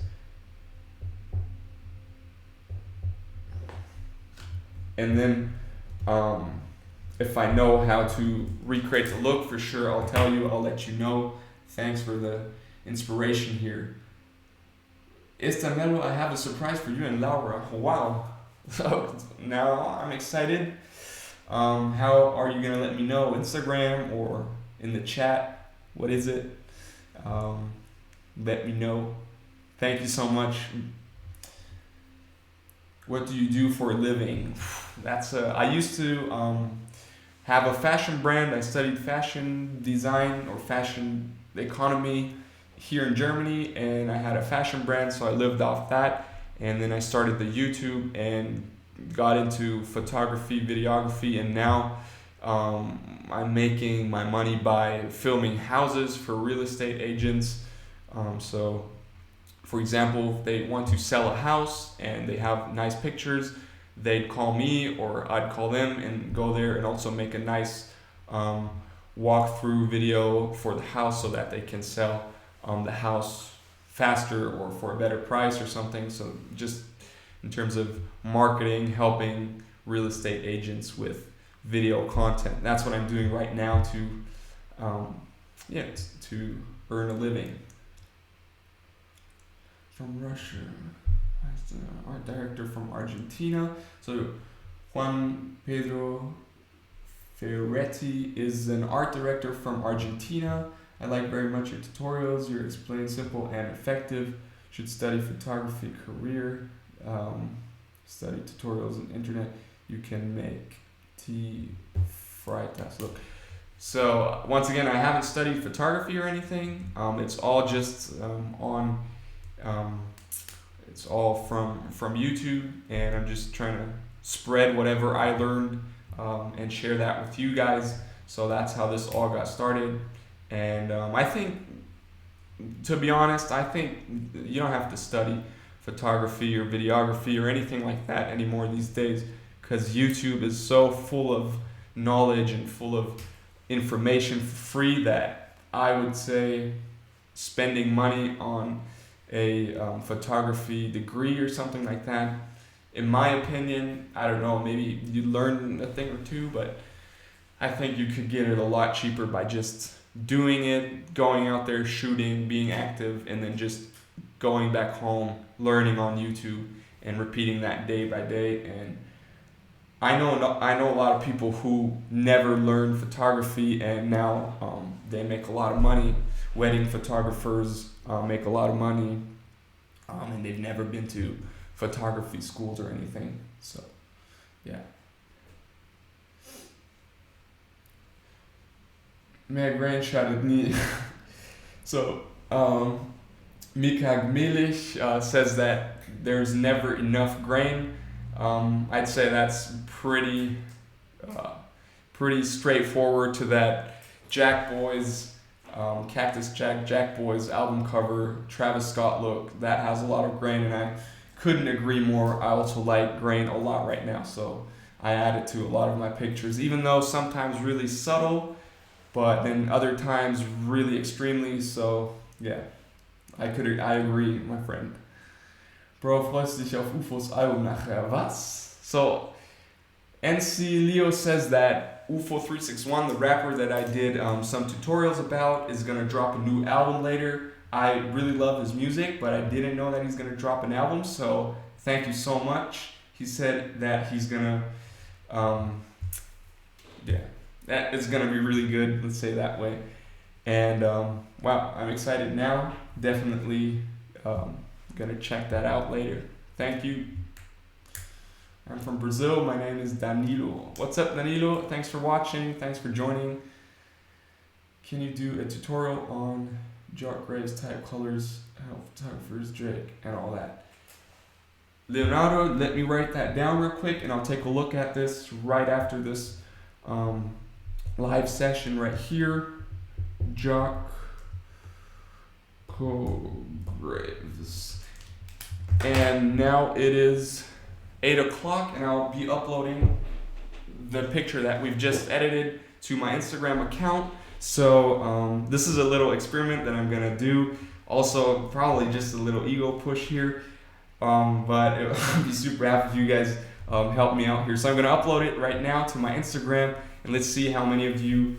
And then if I know how to recreate the look, for sure I'll tell you, I'll let you know. Thanks for the inspiration here. Estamelo, I have a surprise for you and Laura. Wow. So now I'm excited. How are you going to let me know? Instagram or in the chat? What is it? Let me know. Thank you so much. What do you do for a living? I used to have a fashion brand. I studied fashion design or fashion economy here in Germany, and I had a fashion brand, so I lived off that. And then I started the YouTube and got into photography, videography, and now I'm making my money by filming houses for real estate agents. So for example, if they want to sell a house and they have nice pictures, they'd call me or I'd call them and go there and also make a nice walkthrough video for the house so that they can sell the house faster or for a better price or something. So just in terms of marketing, helping real estate agents with video content. That's what I'm doing right now to earn a living. From Russia, art director from Argentina. So Juan Pedro Ferretti is an art director from Argentina. I like very much your tutorials. You're explained simple and effective. Should study photography career. Study tutorials on internet. You can make freitas. Look. So once again, I haven't studied photography or anything. It's all just it's all from YouTube, and I'm just trying to spread whatever I learned and share that with you guys. So that's how this all got started. And I think, to be honest, I think you don't have to study photography or videography or anything like that anymore these days, because YouTube is so full of knowledge and full of information for free that I would say spending money on a photography degree or something like that, in my opinion, I don't know, maybe you learn a thing or two, but I think you could get it a lot cheaper by just doing it, going out there, shooting, being active, and then just going back home, learning on YouTube, and repeating that day by day. And I know a lot of people who never learned photography, and now they make a lot of money. Wedding photographers make a lot of money, and they've never been to photography schools or anything. So, yeah. Mehr grain shouted me. So, Mika Gmilich says that there's never enough grain. I'd say that's pretty straightforward to that Jack Boys, Cactus Jack Boys album cover, Travis Scott look. That has a lot of grain, and I couldn't agree more. I also like grain a lot right now, so I add it to a lot of my pictures, even though sometimes really subtle, but then other times really extremely. So yeah, I agree, my friend. Bro, freust dich auf UFOs Album nachher? Was? So, NC Leo says that UFO 361, the rapper that I did some tutorials about, is gonna drop a new album later. I really love his music, but I didn't know that he's gonna drop an album, so thank you so much. He said that he's gonna, that is gonna be really good, let's say that way. And wow, I'm excited now. Definitely gonna check that out later. Thank you. I'm from Brazil. My name is Danilo. What's up, Danilo? Thanks for watching. Thanks for joining. Can you do a tutorial on dark grays, type colors, help photographers, Drake, and all that? Leonardo, let me write that down real quick, and I'll take a look at this right after this live session right here. Jock Graves. And now it is 8 o'clock, and I'll be uploading the picture that we've just edited to my Instagram account. So this is a little experiment that I'm gonna do. Also, probably just a little ego push here, but it would be super happy if you guys help me out here. So I'm gonna upload it right now to my Instagram, and let's see how many of you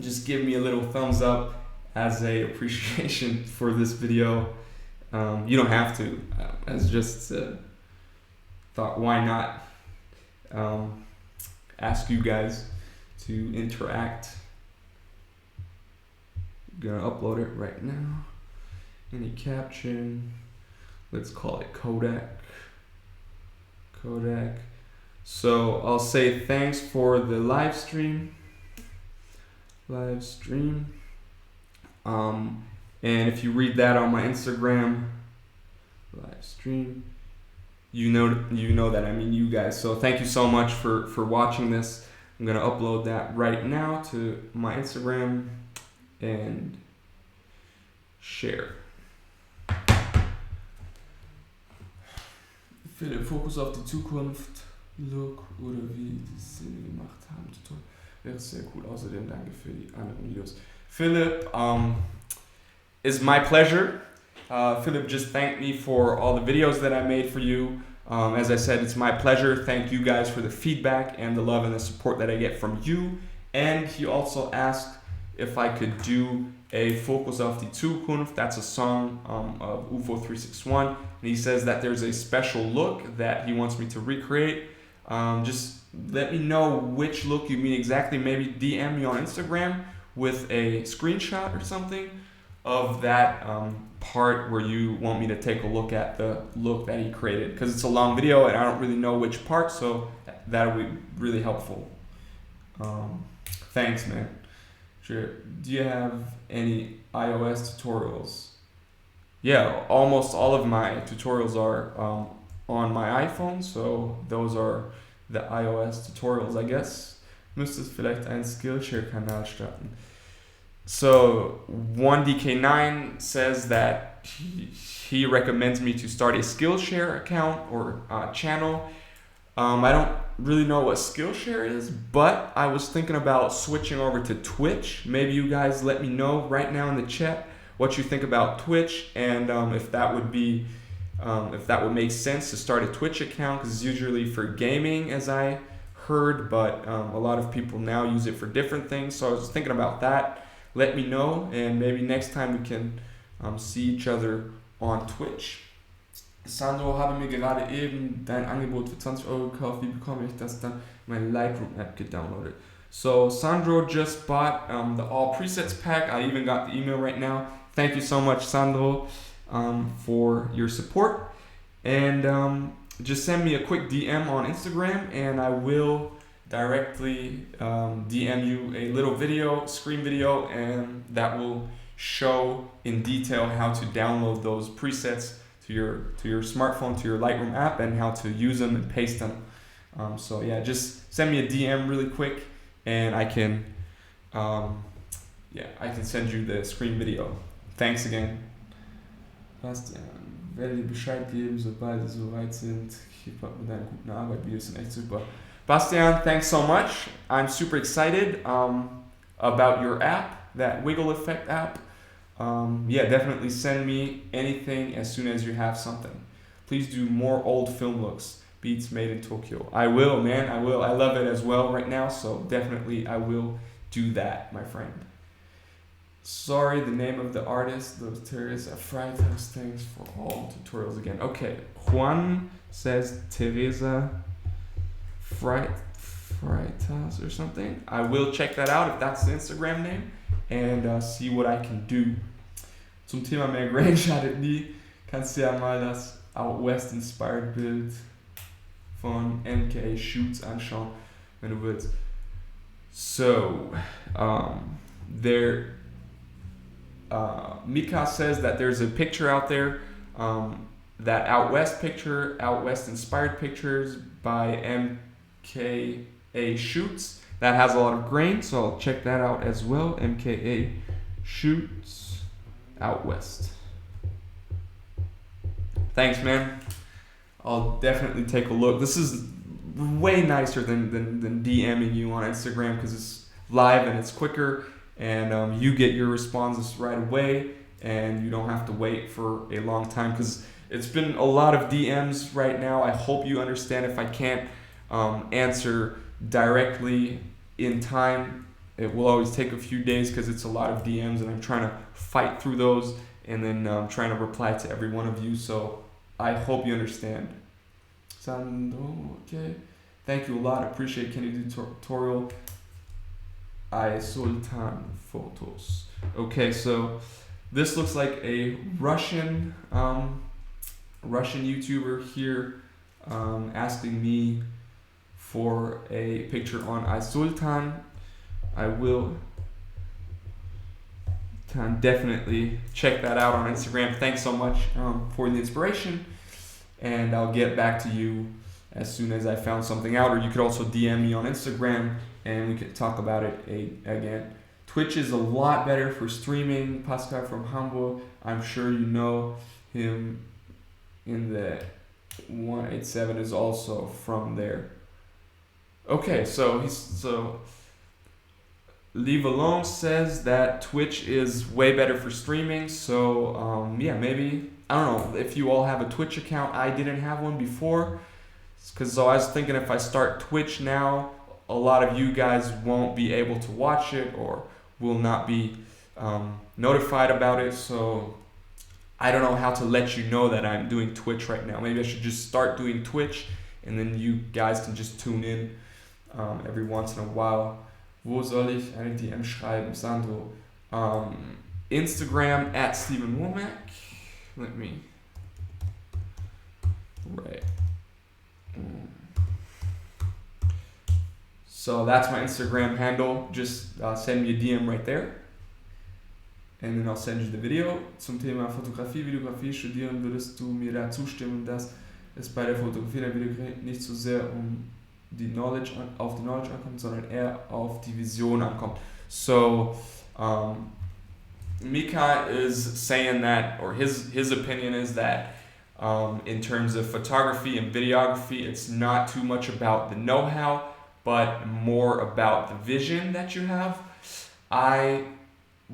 just give me a little thumbs up as a appreciation for this video. You don't have to, as just thought, why not ask you guys to interact. Gonna upload it right now. Any caption, let's call it Kodak. So I'll say thanks for the live stream. And if you read that on my Instagram, live stream, you know that I mean you guys. So thank you so much for watching this. I'm gonna upload that right now to my Instagram and share. Philipp, Fokus auf die Zukunft, Look oder wie die Szene gemacht haben. Wäre sehr cool. Außerdem danke für die anderen Videos. Philip, it's my pleasure. Philip just thanked me for all the videos that I made for you. As I said, it's my pleasure. Thank you guys for the feedback and the love and the support that I get from you. And he also asked if I could do a Fokus auf die Zukunft. That's a song of UFO 361. And he says that there's a special look that he wants me to recreate. Just let me know which look you mean exactly. Maybe DM me on Instagram with a screenshot or something of that part where you want me to take a look at the look that he created, because it's a long video and I don't really know which part, so that'll be really helpful. Thanks, man. Sure. Do you have any iOS tutorials? Yeah, almost all of my tutorials are on my iPhone, so those are the iOS tutorials, I guess. Müsstest vielleicht einen Skillshare-Kanal starten. So 1DK9 says that he recommends me to start a Skillshare account or channel. I don't really know what Skillshare is, but I was thinking about switching over to Twitch. Maybe you guys let me know right now in the chat what you think about Twitch, and if that would make sense to start a Twitch account, because it's usually for gaming, as I heard, but a lot of people now use it for different things. So I was thinking about that. Let me know, and maybe next time we can see each other on Twitch. Sandro, habe mir gerade eben dein Angebot für 20 Euro gekauft. Wie bekomme ich das dann? Meine Lightroom App gedownloaded. So Sandro just bought the All Presets pack. I even got the email right now. Thank you so much, Sandro, for your support. And just send me a quick DM on Instagram, and I will directly DM you a little video, screen video, and that will show in detail how to download those presets to your smartphone, to your Lightroom app, and how to use them and paste them. So yeah, just send me a DM really quick, and I can send you the screen video. Thanks again. Bastian, werde dir Bescheid geben, sobald sie soweit sind. Keep up mit deiner guten Arbeit, Videos sind echt super. Bastian, thanks so much. I'm super excited about your app, that Wiggle Effect app. Yeah, definitely send me anything as soon as you have something. Please do more old film looks. Beats made in Tokyo. I will, man. I will. I love it as well right now, so definitely I will do that, my friend. Sorry, the name of the artist, those terrorists are fried those things for all tutorials again. Okay, Juan says Teresa Freitas or something. I will check that out if that's the Instagram name and see what I can do. Zum Thema mehr Grain schadet nie. Kannst du ja mal das Out West Inspired Bild von MK Shoots anschauen, wenn du willst. So, Mika says that there's a picture out there, that Out West picture, Out West Inspired Pictures by MKA Shoots. That has a lot of grain, so I'll check that out as well. MKA Shoots Out West. Thanks, man. I'll definitely take a look. This is way nicer than DMing you on Instagram because it's live and it's quicker, and you get your responses right away, and you don't have to wait for a long time because it's been a lot of DMs right now. I hope you understand if I can't answer directly in time. It will always take a few days because it's a lot of DMs, and I'm trying to fight through those and then trying to reply to every one of you. So I hope you understand. Sando, okay. Thank you a lot. I appreciate Kennedy tutorial. I Sultan photos. Okay, so this looks like a Russian YouTuber here asking me for a picture on iSultan. I will definitely check that out on Instagram. Thanks so much for the inspiration, and I'll get back to you as soon as I found something out. Or you could also DM me on Instagram and we could talk about it again. Twitch is a lot better for streaming. Pascal from Hamburg, I'm sure you know him in the 187 is also from there. Okay, so Leave Alone says that Twitch is way better for streaming. So yeah, maybe, I don't know if you all have a Twitch account. I didn't have one before, because I was thinking if I start Twitch now, a lot of you guys won't be able to watch it or will not be notified about it. So I don't know how to let you know that I'm doing Twitch right now. Maybe I should just start doing Twitch, and then you guys can just tune in every once in a while. Wo soll ich eine DM schreiben, Sandro? Instagram at Steven Womack. Let me. Right. So that's my Instagram handle. Just send me a DM right there. And then I'll send you the video. Zum Thema Fotografie, Videografie studieren, würdest du mir da zustimmen, dass es bei der Fotografie der Videografie nicht so sehr auf die Knowledge ankommt, sondern eher auf die Vision ankommt. So, Mika is saying that, or his opinion is that in terms of photography and videography, it's not too much about the know-how, but more about the vision that you have. I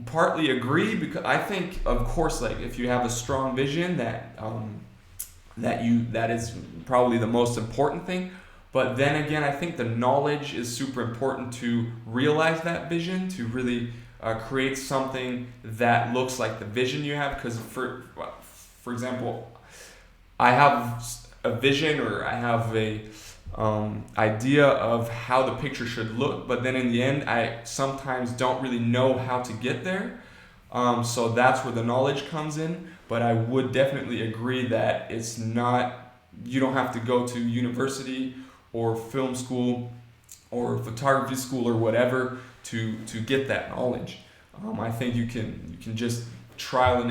partly agree, because I think, of course, like if you have a strong vision, that is probably the most important thing. But then again, I think the knowledge is super important to realize that vision, to really create something that looks like the vision you have. Because for example, I have a vision, or I have a idea of how the picture should look, but then in the end, I sometimes don't really know how to get there. So that's where the knowledge comes in. But I would definitely agree that it's not, you don't have to go to university or film school or photography school or whatever to get that knowledge. I think you can just trial and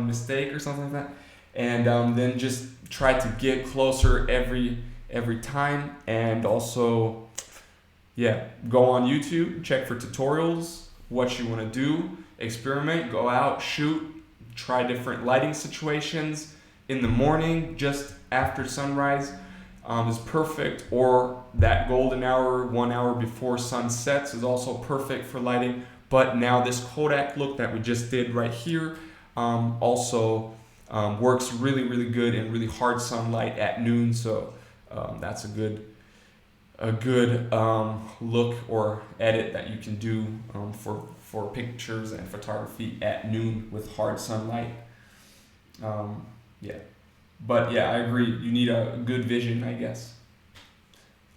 mistake or something like that, and then just try to get closer every time. And also, yeah, go on YouTube, check for tutorials, what you want to do, experiment, go out, shoot, try different lighting situations in the morning, just after sunrise. is perfect, or that golden hour, 1 hour before sun sets, is also perfect for lighting. But now this Kodak look that we just did right here also works really, really good in really hard sunlight at noon. So that's a good look or edit that you can do for pictures and photography at noon with hard sunlight. Yeah. But yeah, I agree. You need a good vision, I guess.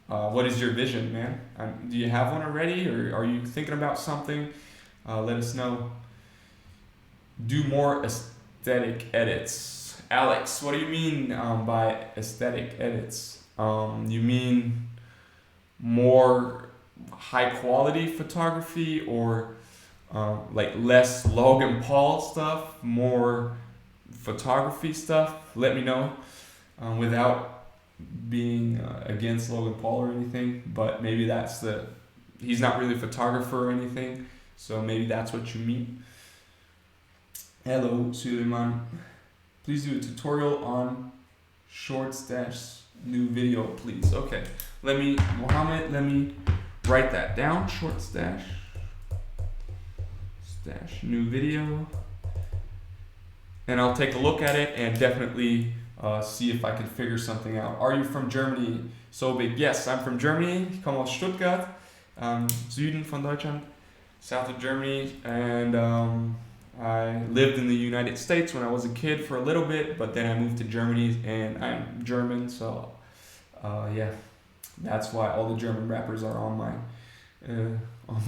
What is your vision, man? Do you have one already, or are you thinking about something? Let us know. Do more aesthetic edits. Alex, what do you mean by aesthetic edits? You mean more high quality photography, or like less Logan Paul stuff, more photography stuff? Let me know without being against Logan Paul or anything, but maybe he's not really a photographer or anything, so maybe that's what you mean. Hello, Suleiman. Please do a tutorial on shorts dash new video, please. Okay, Mohammed, let me write that down. Shorts dash new video. And I'll take a look at it and definitely see if I can figure something out. Are you from Germany? So big. Yes, I'm from Germany. Ich komme aus Stuttgart, Süden von Deutschland, south of Germany, and I lived in the United States when I was a kid for a little bit, but then I moved to Germany, and I'm German, so yeah, that's why all the German rappers are on my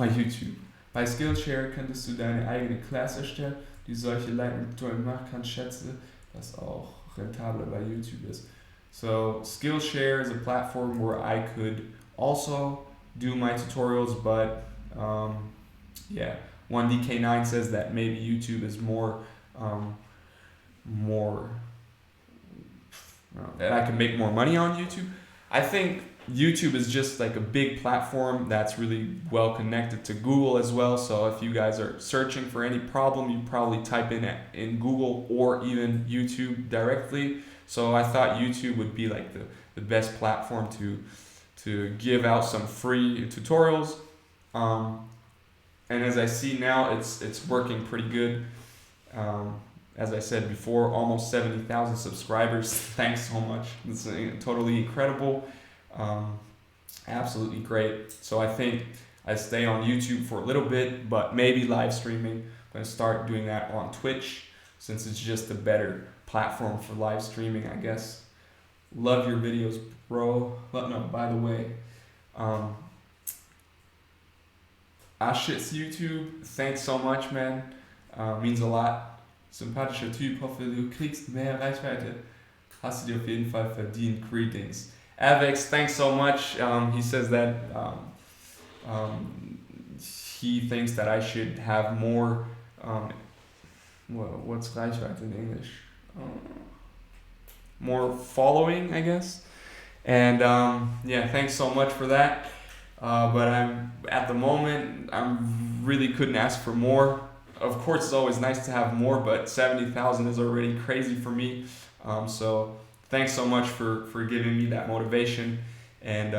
YouTube. Bei Skillshare könntest du deine eigene Class erstellen, die solche Lightroom-Tutorial macht, kann schätze, dass auch rentabler bei YouTube ist. So Skillshare is a platform where I could also do my tutorials, but yeah, 1DK9 says that maybe YouTube is more that I can make more money on YouTube. I think YouTube is just like a big platform that's really well connected to Google as well. So if you guys are searching for any problem, you probably type in Google or even YouTube directly. So I thought YouTube would be like the best platform to give out some free tutorials. And as I see now, it's working pretty good. As I said before, almost 70,000 subscribers. Thanks so much. It's totally incredible. Absolutely great. So I think I stay on YouTube for a little bit, but maybe live streaming. I'm going to start doing that on Twitch, since it's just a better platform for live streaming, I guess. Love your videos, bro. No, by the way, Ashit's YouTube, thanks so much, man. Means a lot. Sympathischer Typ, hoffe du kriegst mehr Reichweite. Hast du dir auf jeden Fall verdient. Greetings. Avex, thanks so much. He says that he thinks that I should have more, what's Reichweite in English? More following, I guess. And yeah, thanks so much for that. But at the moment, I really couldn't ask for more. Of course, it's always nice to have more, but 70,000 is already crazy for me. So thanks so much for giving me that motivation and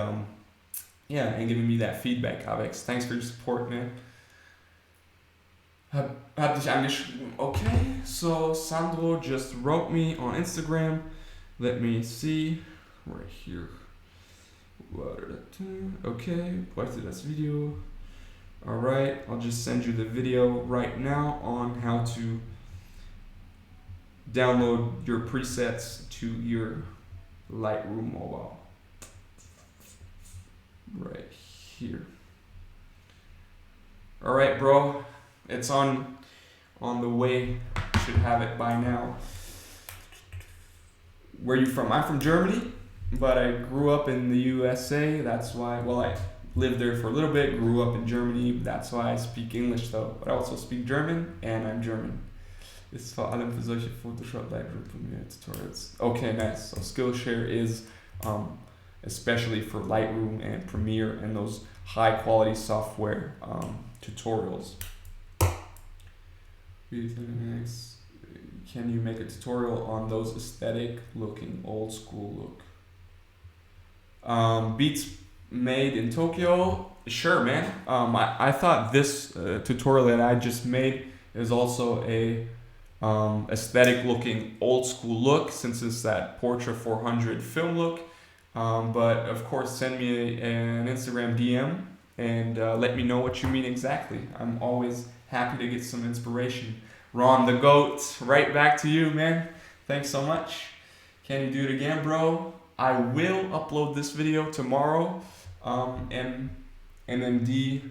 yeah, and giving me that feedback, Avex. Thanks for your support, man. Hab dich angeschrieben. Okay, so Sandro just wrote me on Instagram. Let me see. Right here. Okay, bräuchte das Video. Alright, I'll just send you the video right now on how to download your presets to your Lightroom mobile. Right here. Alright, bro, it's on the way. You should have it by now. Where are you from? I'm from Germany, but I grew up in the USA. That's why, well, I lived there for a little bit, grew up in Germany. That's why I speak English though. But I also speak German, and I'm German. Ist vor allem für solche Photoshop, Lightroom, Premiere tutorials. Okay, nice. So Skillshare is especially for Lightroom and Premiere and those high quality software tutorials. Can you make a tutorial on those aesthetic looking old school look? Beats made in Tokyo. Sure, man. I thought this tutorial that I just made is also a aesthetic looking old school look, since it's that Portra 400 film look. But of course, send me an Instagram DM and let me know what you mean exactly. I'm always happy to get some inspiration. Ron the GOAT, right back to you, man. Thanks so much. Can you do it again, bro? I will upload this video tomorrow. MMD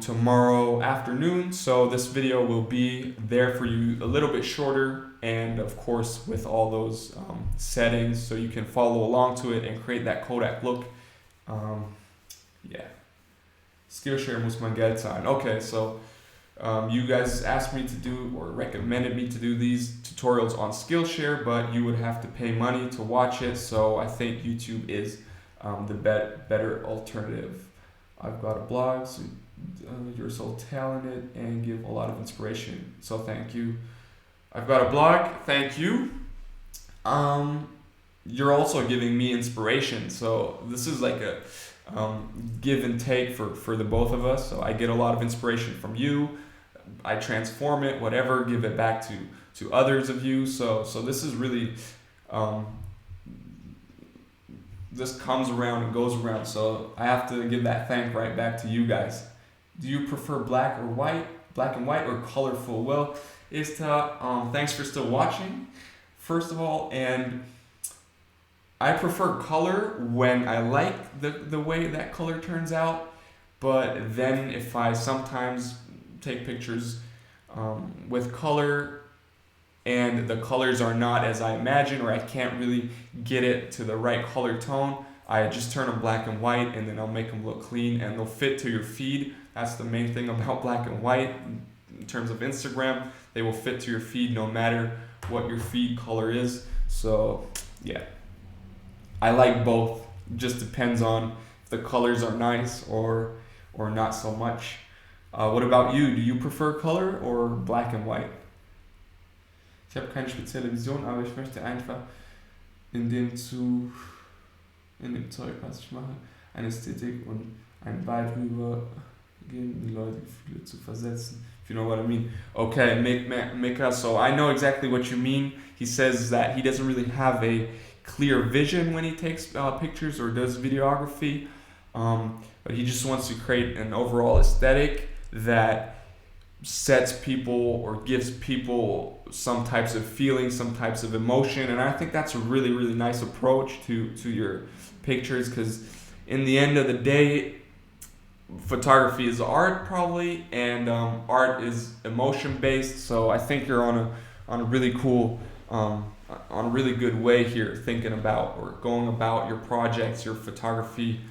tomorrow afternoon, so this video will be there for you a little bit shorter, and of course with all those settings so you can follow along to it and create that Kodak look. Yeah, Skillshare muss man Geld zahlen. Okay, so you guys asked me to do or recommended me to do these tutorials on Skillshare, but you would have to pay money to watch it, so I think YouTube is the better alternative. I've got a blog, so you're so talented and give a lot of inspiration, so thank you. I've got a blog, thank you. You're also giving me inspiration, so this is like a give and take for the both of us. So I get a lot of inspiration from you, I transform it, whatever, give it back to others of you. So this is really this comes around and goes around, so I have to give that thank right back to you guys. Do you prefer black and white or colorful? Well, thanks for still watching, first of all, and I prefer color when I like the way that color turns out, but then if I sometimes take pictures with color and the colors are not as I imagine, or I can't really get it to the right color tone, I just turn them black and white, and then I'll make them look clean and they'll fit to your feed. That's the main thing about black and white in terms of Instagram. They will fit to your feed no matter what your feed color is. So yeah, I like both. Just depends on if the colors are nice or not so much. What about you? Do you prefer color or black and white? Ich habe keine spezielle Vision, aber ich möchte einfach in dem Zeug, was ich mache, eine Ästhetik und ein Vibe rübergeben, die Leute Gefühle zu versetzen. If you know what I mean. Okay, Mika, so I know exactly what you mean. He says that he doesn't really have a clear vision when he takes pictures or does videography, but he just wants to create an overall aesthetic that sets people or gives people some types of feeling, some types of emotion, and I think that's a really, really nice approach to your pictures, because in the end of the day, photography is art probably, and art is emotion based, so I think you're on a really cool, on a really good way here, thinking about or going about your projects, your photography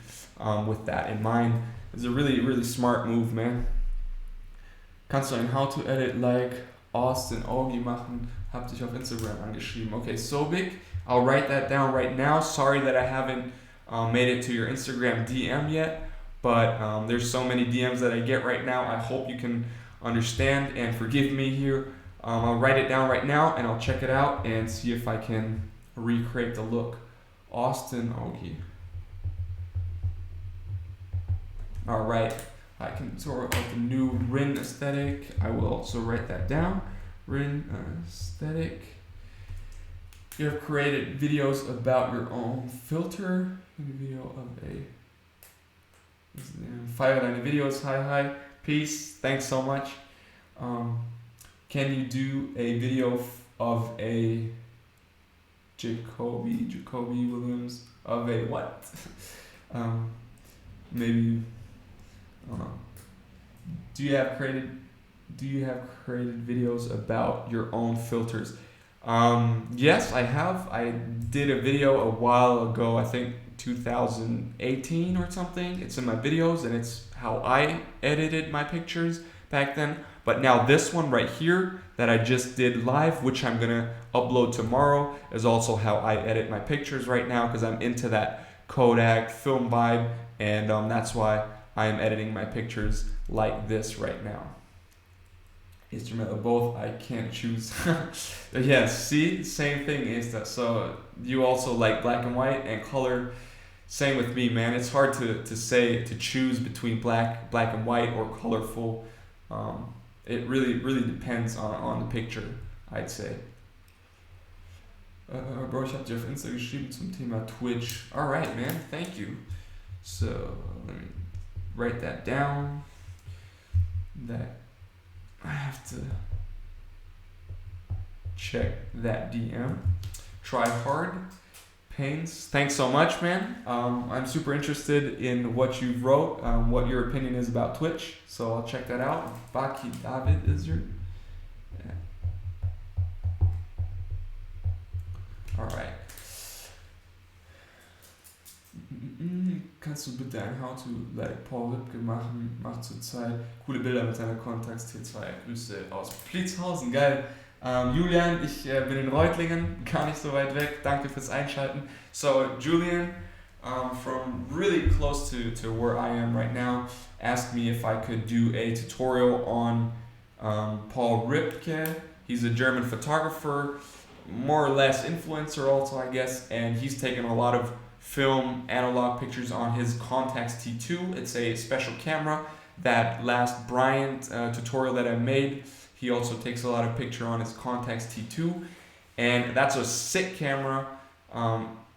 with that in mind. It's a really, really smart move, man. Kannst du ein How to Edit like Austin Augie machen? Hab dich auf Instagram angeschrieben. Okay, so big. I'll write that down right now. Sorry that I haven't made it to your Instagram DM yet, but there's so many DMs that I get right now. I hope you can understand and forgive me here. I'll write it down right now and I'll check it out and see if I can recreate the look. Austin Augie. All right. I can sort out the new Rin aesthetic. I will also write that down. Rin aesthetic. You have created videos about your own filter. Video of a. Fire deine Videos. Hi. Peace. Thanks so much. Can you do a video of a Jacoby Williams of a what? Maybe. Do you have created videos about your own filters? Yes, I have. I did a video a while ago, I think 2018 or something. It's in my videos and it's how I edited my pictures back then. But now this one right here that I just did live, which I'm gonna upload tomorrow, is also how I edit my pictures right now, because I'm into that Kodak film vibe, and that's why I am editing my pictures like this right now. instrumental, both. I can't choose. Yeah, see, same thing is that. So you also like black and white and color. Same with me, man. It's hard to say to choose between black and white or colorful. It really depends on the picture, I'd say. Bro, ich hab dir auf Insta geschrieben zum Thema Twitch. Alright, man. Thank you. So, let me write that down. That I have to check that DM. Try hard. Pains. Thanks so much, man. I'm super interested in what you wrote, what your opinion is about Twitch. So I'll check that out. Baki David is your. Yeah. Alright. Kannst du bitte ein How to Like Paul Lipke machen? Macht zurzeit coole Bilder mit seiner Contax T2. Grüße aus Plitzhausen. Geil. Julian, ich bin in Reutlingen, gar nicht so weit weg. Danke fürs Einschalten. So Julian, from really close to where I am right now, asked me if I could do a tutorial on Paul Ripke. He's a German photographer, more or less influencer also, I guess, and he's taken a lot of film analog pictures on his Contax T2. It's a special camera. That last Bryant tutorial that I made, he also takes a lot of picture on his Contax T2, and that's a sick camera.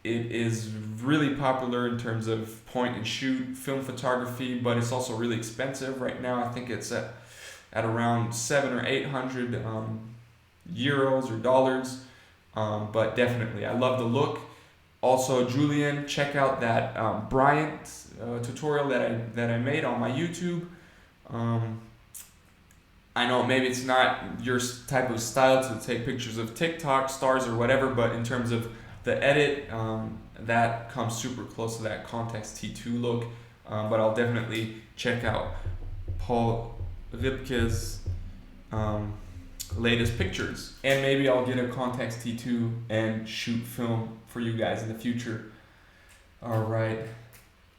It is really popular in terms of point and shoot film photography, but it's also really expensive right now. I think it's at around 700 or 800 euros or dollars, but definitely I love the look. Also, Julian, check out that Bryant tutorial that I made on my YouTube. I know maybe it's not your type of style to take pictures of TikTok stars or whatever, but in terms of the edit, that comes super close to that Contax T2 look. But I'll definitely check out Paul Ripke's latest pictures, and maybe I'll get a Contax T2 and shoot film for you guys in the future. All right,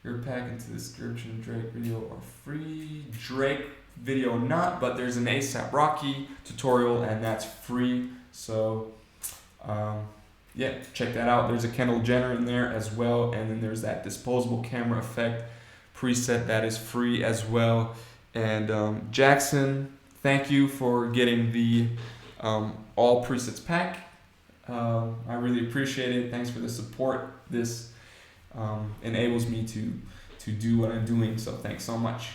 your pack into the description. Drake video are free. Drake video not, but there's an ASAP Rocky tutorial and that's free. So yeah, check that out. There's a Kendall Jenner in there as well, and then there's that disposable camera effect preset that is free as well. And Jackson, thank you for getting the all presets pack. I really appreciate it. Thanks for the support. This enables me to do what I'm doing, so thanks so much.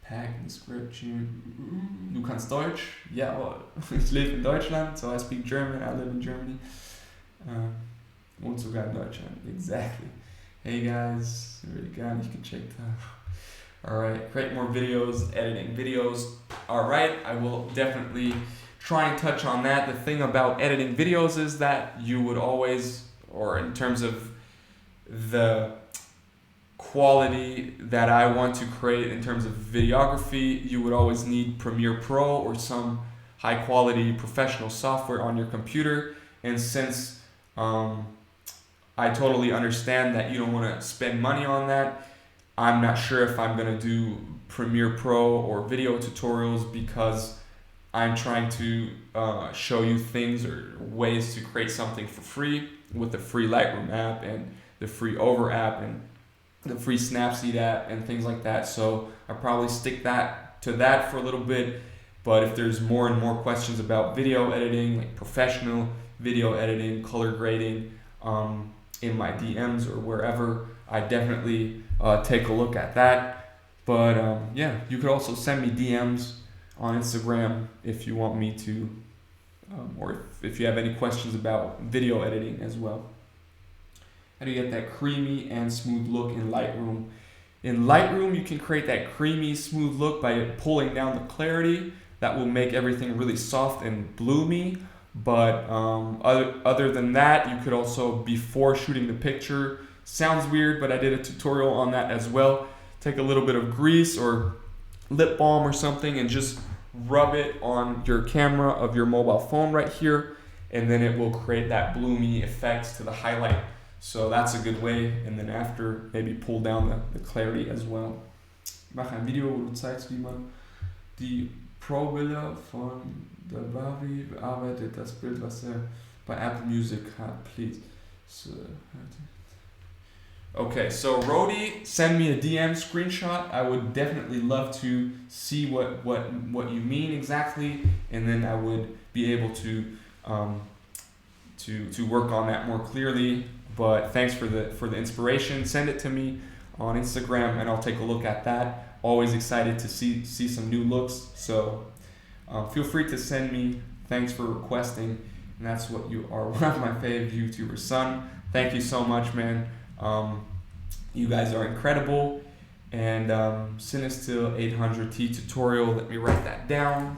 Pack Inscription. Du kannst Deutsch? Ja, ich lebe in Deutschland, so I speak German. I live in Germany. Und sogar in Deutschland. Exactly. Hey guys, really gar nicht gecheckt habe. Alright, create more videos, editing videos. Alright, I will definitely try and touch on that. The thing about editing videos is that you would always, or in terms of the quality that I want to create in terms of videography, you would always need Premiere Pro or some high quality professional software on your computer. And since I totally understand that you don't want to spend money on that, I'm not sure if I'm going to do Premiere Pro or video tutorials, because I'm trying to show you things or ways to create something for free with the free Lightroom app and the free Over app and the free Snapseed app and things like that. So I'll probably stick to that for a little bit. But if there's more and more questions about video editing, like professional video editing, color grading, in my DMs or wherever, I definitely take a look at that. But yeah, you could also send me DMs on Instagram if you want me to, or if you have any questions about video editing as well. How do you get that creamy and smooth look in Lightroom? In Lightroom, you can create that creamy, smooth look by pulling down the clarity. That will make everything really soft and bloomy. But other than that, you could also, before shooting the picture, sounds weird, but I did a tutorial on that as well. Take a little bit of grease or lip balm or something and just rub it on your camera of your mobile phone right here, and then it will create that bloomy effect to the highlight. So that's a good way, and then after, maybe pull down the clarity as well. Mach ein Video, wo du zeigst, wie man die Pro-Bilder von der Barbie bearbeitet das Bild, was er bei Apple Music hat, please. So, okay, so Rody, send me a DM screenshot. I would definitely love to see what you mean exactly, and then I would be able to work on that more clearly. But thanks for the inspiration. Send it to me on Instagram, and I'll take a look at that. Always excited to see some new looks. So feel free to send me. Thanks for requesting, and that's what you are. One of my favorite YouTubers, son. Thank you so much, man. You guys are incredible. And Cinestil 800T tutorial. Let me write that down.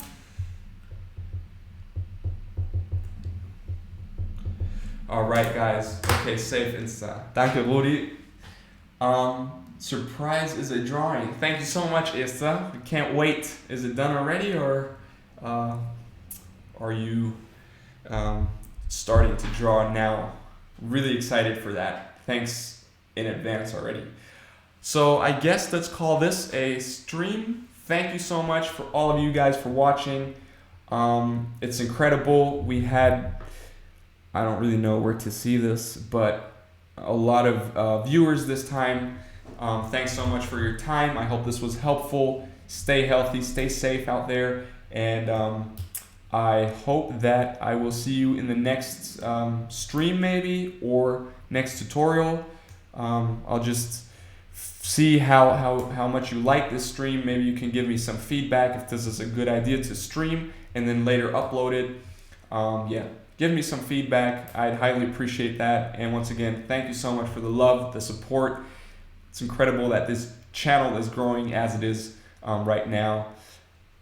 All right, guys. Okay, safe Insta. Danke, Rudi. Surprise is a drawing. Thank you so much, Ista. I can't wait. Is it done already, or are you starting to draw now? Really excited for that. Thanks in advance already. So I guess let's call this a stream. Thank you so much for all of you guys for watching. It's incredible. We had, I don't really know where to see this, but a lot of viewers this time. Thanks so much for your time. I hope this was helpful. Stay healthy, stay safe out there, and I hope that I will see you in the next stream maybe, or next tutorial. I'll just see how much you like this stream. Maybe you can give me some feedback if this is a good idea to stream and then later upload it. Yeah, give me some feedback. I'd highly appreciate that. And once again, thank you so much for the love, the support. It's incredible that this channel is growing as it is right now.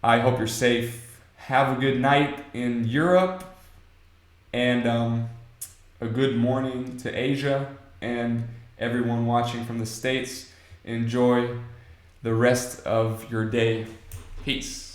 I hope you're safe. Have a good night in Europe, and a good morning to Asia, and everyone watching from the States. Enjoy the rest of your day. Peace.